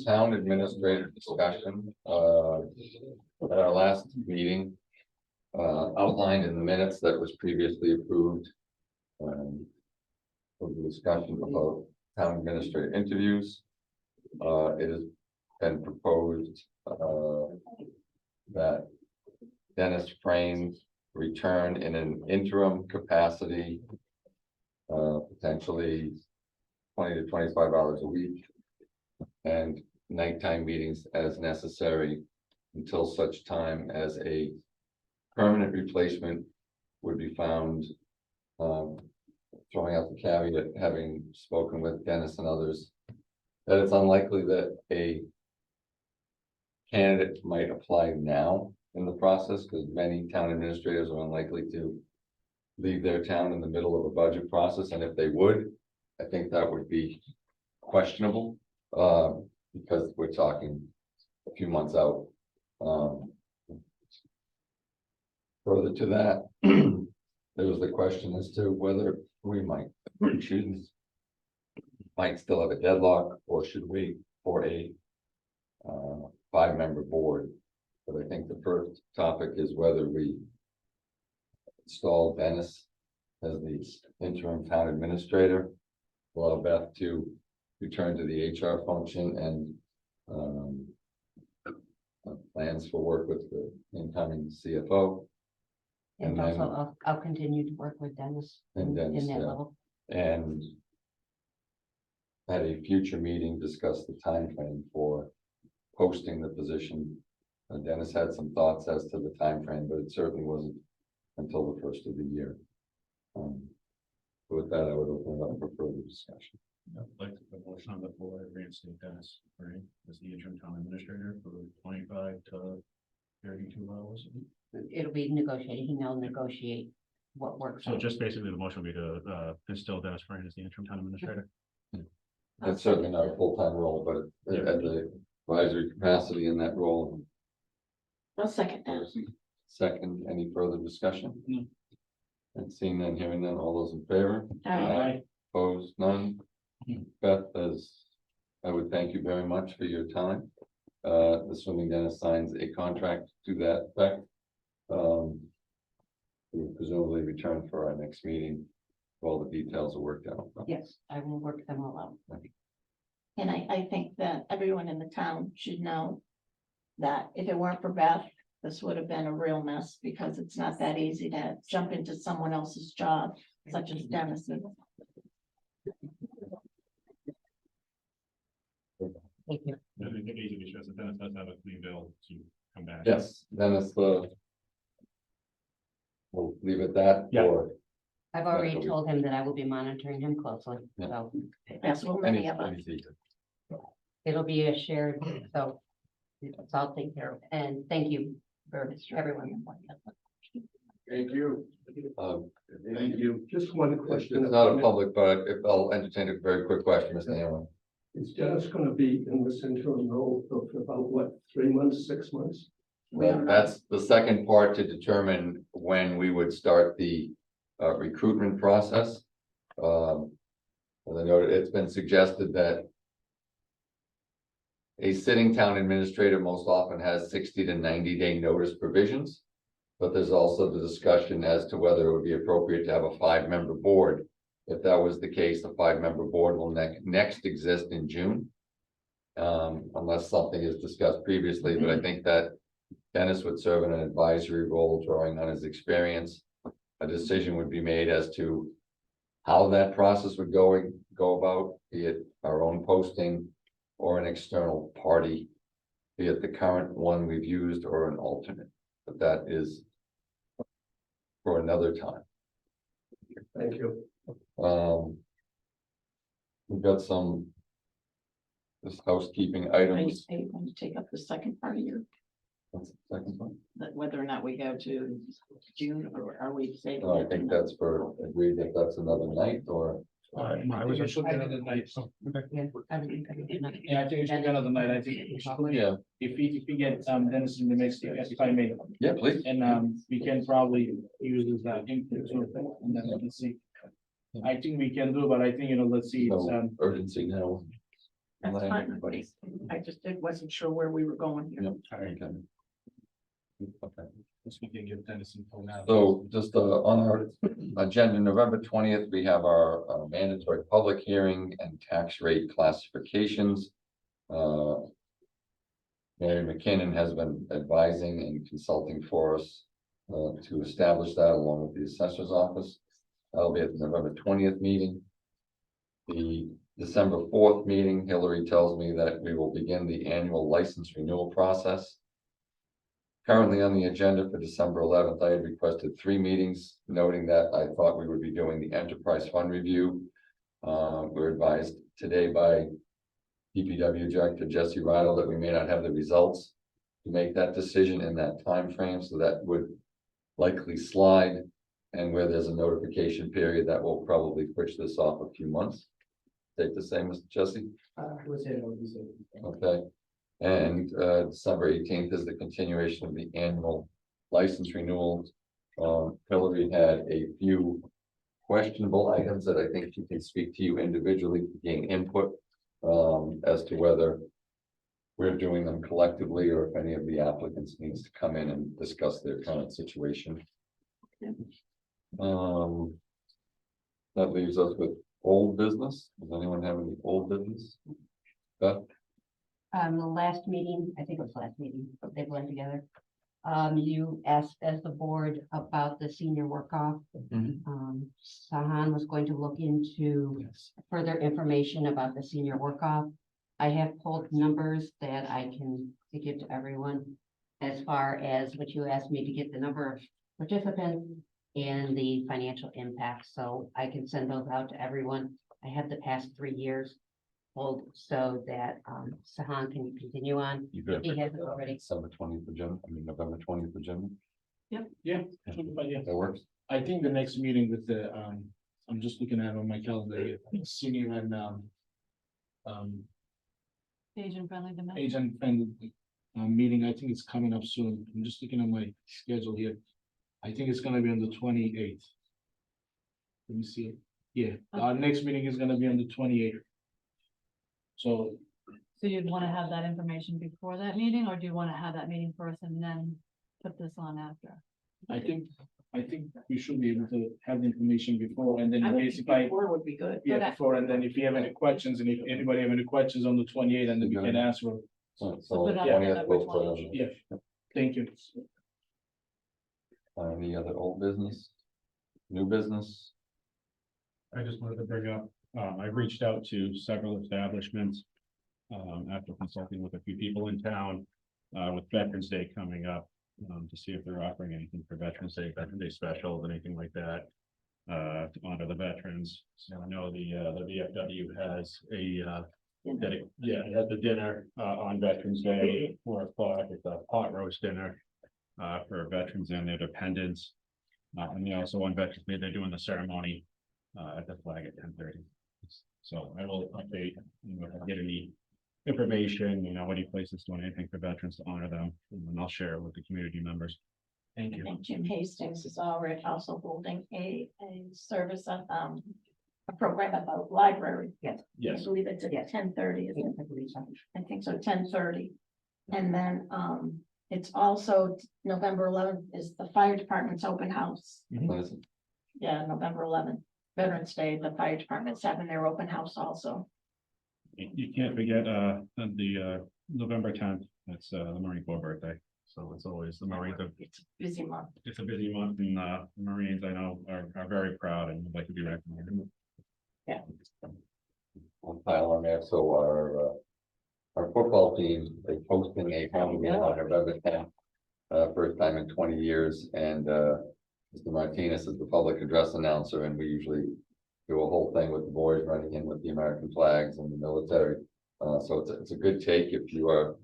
Town administrator discussion, at our last meeting, outlined in the minutes that was previously approved. For the discussion about town administrator interviews. It has been proposed, that Dennis Frame return in an interim capacity. Potentially 20 to 25 hours a week. And nighttime meetings as necessary until such time as a permanent replacement would be found. Throwing out the caveat, having spoken with Dennis and others, that it's unlikely that a candidate might apply now in the process, because many town administrators are unlikely to leave their town in the middle of a budget process, and if they would, I think that would be questionable, because we're talking a few months out. Further to that, there was the question as to whether we might, might still have a deadlock, or should wait for a 5-member board. But I think the first topic is whether we install Dennis as the interim town administrator, allow Beth to return to the HR function and plans for work with the incoming CFO. And And then- also, I'll continue to work with Dennis And in Dennis, that yeah. level. And at a future meeting, discuss the time frame for posting the position. Dennis had some thoughts as to the time frame, but it certainly wasn't until the first of the year. With that, I would open it up for further discussion. I'd like to put a motion on the floor, reinstate Dennis, right, as the interim town administrator for 25 to 32 hours. It'll be negotiated. He'll negotiate what works. So just basically the motion would be to instill Dennis Ferrin as the interim town administrator. That's certainly not a full-time role, but at the advisory capacity in that role. I'll second that. Second, any further discussion? No. And seeing none, hearing none, all those in favor? Aye. Opposed, none. Beth, I would thank you very much for your time. Assuming Dennis signs a contract to that effect. We will presumably return for our next meeting. All the details are worked out. Yes, I will work them all out. And I think that everyone in the town should know that if it weren't for Beth, this would have been a real mess, because it's not that easy to jump into someone else's job, such as Dennis's. Thank you. I think the easy issue is that Dennis does have a clean bill to come back. Yes, Dennis, we'll leave it at that. Yeah. Or I've already told him that I will be monitoring him closely, Yeah. so That's what many of us. anything. it'll be a shared, so it's all taken care of. And thank you for everyone. Thank you. Thank you. Just one question. It's not a public, but if I'll entertain a very quick question, Mr. Hamlin. Is Dennis gonna be in this interim role for about what, 3 months, 6 months? That's the second part to determine when we would start the recruitment process. As I noted, it's been suggested that a sitting town administrator most often has 60 to 90-day notice provisions. But there's also the discussion as to whether it would be appropriate to have a 5-member board. If that was the case, the 5-member board will next exist in June. Unless something is discussed previously, but I think that Dennis would serve in an advisory role, drawing on his experience. A decision would be made as to how that process would go about, be it our own posting or an external party, be it the current one we've used or an alternate, but that is for another time. Thank you. We've got some just housekeeping Are items. you going to take up the second part of your, What's the second one? that whether or not we go to June, or are we saying? No, I think that's for agreed that that's another night or. I was just looking at the night. Yeah, Yeah, I think it should be another night. I think Yeah, if we get Dennis in the mix, if I may, yeah, please. and we can probably use that input too, and then let's see. I think we can do, but I think, let's see, it's No urgency now. That's Let fine. everybody- I just wasn't sure where we were going here. Yeah, okay. Okay. Yes, we can give Dennis info now. So just on our agenda, November 20th, we have our mandatory public hearing and tax rate classifications. Mary McKinnon has been advising and consulting for us to establish that along with the assessor's office. That'll be at the November 20th meeting. The December 4th meeting, Hillary tells me that we will begin the annual license renewal process. Currently on the agenda for December 11th, I had requested 3 meetings, noting that I thought we would be doing the enterprise fund review. We're advised today by DPW Director Jesse Rydell that we may not have the results to make that decision in that time frame, so that would likely slide. And where there's a notification period, that will probably push this off a few months. Safe to say, Mr. Jesse? Okay. And December 18th is the continuation of the annual license renewals. Hillary had a few questionable items that I think she can speak to you individually to gain input as to whether we're doing them collectively or if any of the applicants needs to come in and discuss their current situation. That leaves us with old business. Does anyone have any old business? Beth? The last meeting, I think it was last meeting, they blend together. You asked as the board about the senior work-off. Sahan was going to look into further information about the senior work-off. I have pulled numbers that I can give to everyone as far as what you asked me to get the number of participants and the financial impact, so I can send those out to everyone. I have the past 3 years pulled so that, Sahan can continue on. You good? He has it already. December 20th for Jim, I mean, November 20th for Jim, Yeah, but yeah, that works. I think the next meeting with the, I'm just looking at it on my calendar here, senior and, Asian friendly demand. agent and, meeting, I think it's coming up soon. I'm just looking at my schedule here. I think it's gonna be on the 28th. Let me see it. Yeah, our next meeting is gonna be on the 28th. So So you'd want to have that information before that meeting, or do you want to have that meeting first and then put this on after? I think we should be able to have the information before, and then in case if I, Before would be good. yeah, before, and then if you have any questions, and if anybody have any questions on the 28th, and then we can answer. So put it on 20th, November we'll put 20th. on. Yeah, thank you. Any other old business? New business? I just wanted to bring up, I've reached out to several establishments. After consulting with a few people in town, with Veterans Day coming up, to see if they're offering anything for Veterans Day, Veterans Day specials, anything like that. To honor the veterans. So I know the VFW has a, it has a dinner, on Veterans Day, 4 o'clock. It's a pot roast dinner, for veterans and their dependents. And they also on Veterans Day, they're doing the ceremony, at the flag at 10:30. So I will update, if I get any information, any places doing anything for veterans to honor them, and then I'll share it with the community members. Thank you. And Jim Hastings is already also holding a service, a program about library. Yes. I Yes, believe it's at 10:30, isn't it? I believe so. I think so, 10:30. And then, it's also November 11th is the fire department's open house. What is it? Yeah, November 11th, Veterans Day, the fire department's having their open house also. you can't forget, the November 10th, that's, the Marine Corps birthday, so it's always the Marines, It's a busy month. it's a busy month, and, the Marines, I know, are very proud and would like to be recognized. One pile on there, so our football team, they hosting a home game on November 10th. First time in 20 years, and Mr. Martinez is the public address announcer, and we usually do a whole thing with the boys running in with the American flags and the military. So it's a good take if you are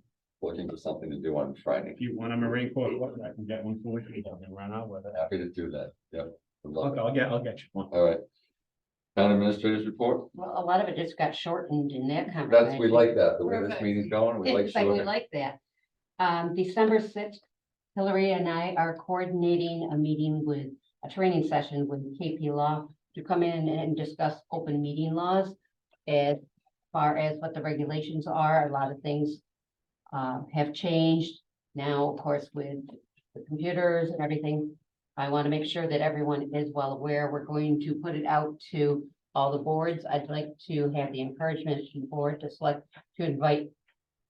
looking for something to do on Friday. If you want a Marine Corps, I can get one for you, you can run out with it. Happy to do that, yep. Good luck. Okay, I'll get you one. All right. Town administrators report, Well, a lot of it just got shortened in that conversation. we like that, the way this Perfect. meeting's going, we like Yes, I shorter. like that. December 6th, Hillary and I are coordinating a meeting with, a training session with KP Law to come in and discuss open meeting laws as far as what the regulations are. A lot of things have changed now, of course, with the computers and everything. I want to make sure that everyone is well aware. We're going to put it out to all the boards. I'd like to have the encouragement to the board to select, to invite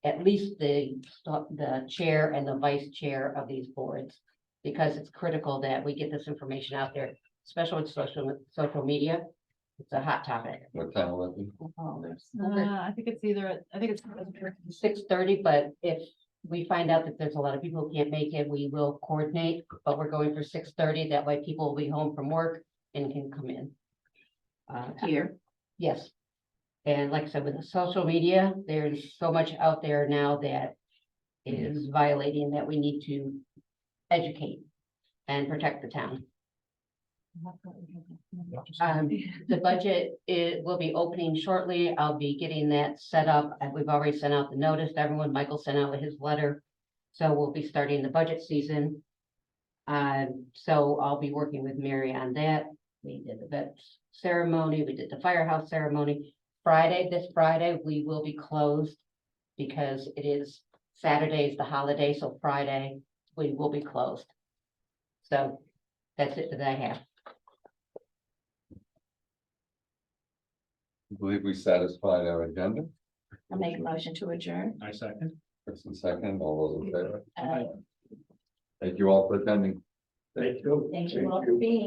at least the chair and the vice chair of these boards, because it's critical that we get this information out there, especially with social media. It's a hot topic. What time will it be? I think it's 6:30, but if we find out that there's a lot of people who can't make it, we will coordinate, but we're going for 6:30. That way people will be home from work and can come in. Here. Yes. And like I said, with the social media, there's so much out there now that is violating, that we need to educate and protect the town. The budget, it will be opening shortly. I'll be getting that set up. And we've already sent out the notice to everyone. Michael sent out his letter. So we'll be starting the budget season. So I'll be working with Mary on that. We did the vet ceremony, we did the firehouse ceremony. This Friday, we will be closed because it is Saturday is the holiday, so Friday we will be closed. So that's it that I have. I believe we satisfied our agenda. I'll make a motion to adjourn. I second. First and second, all those in favor? Thank you all for attending. Thank you. Thank you all for being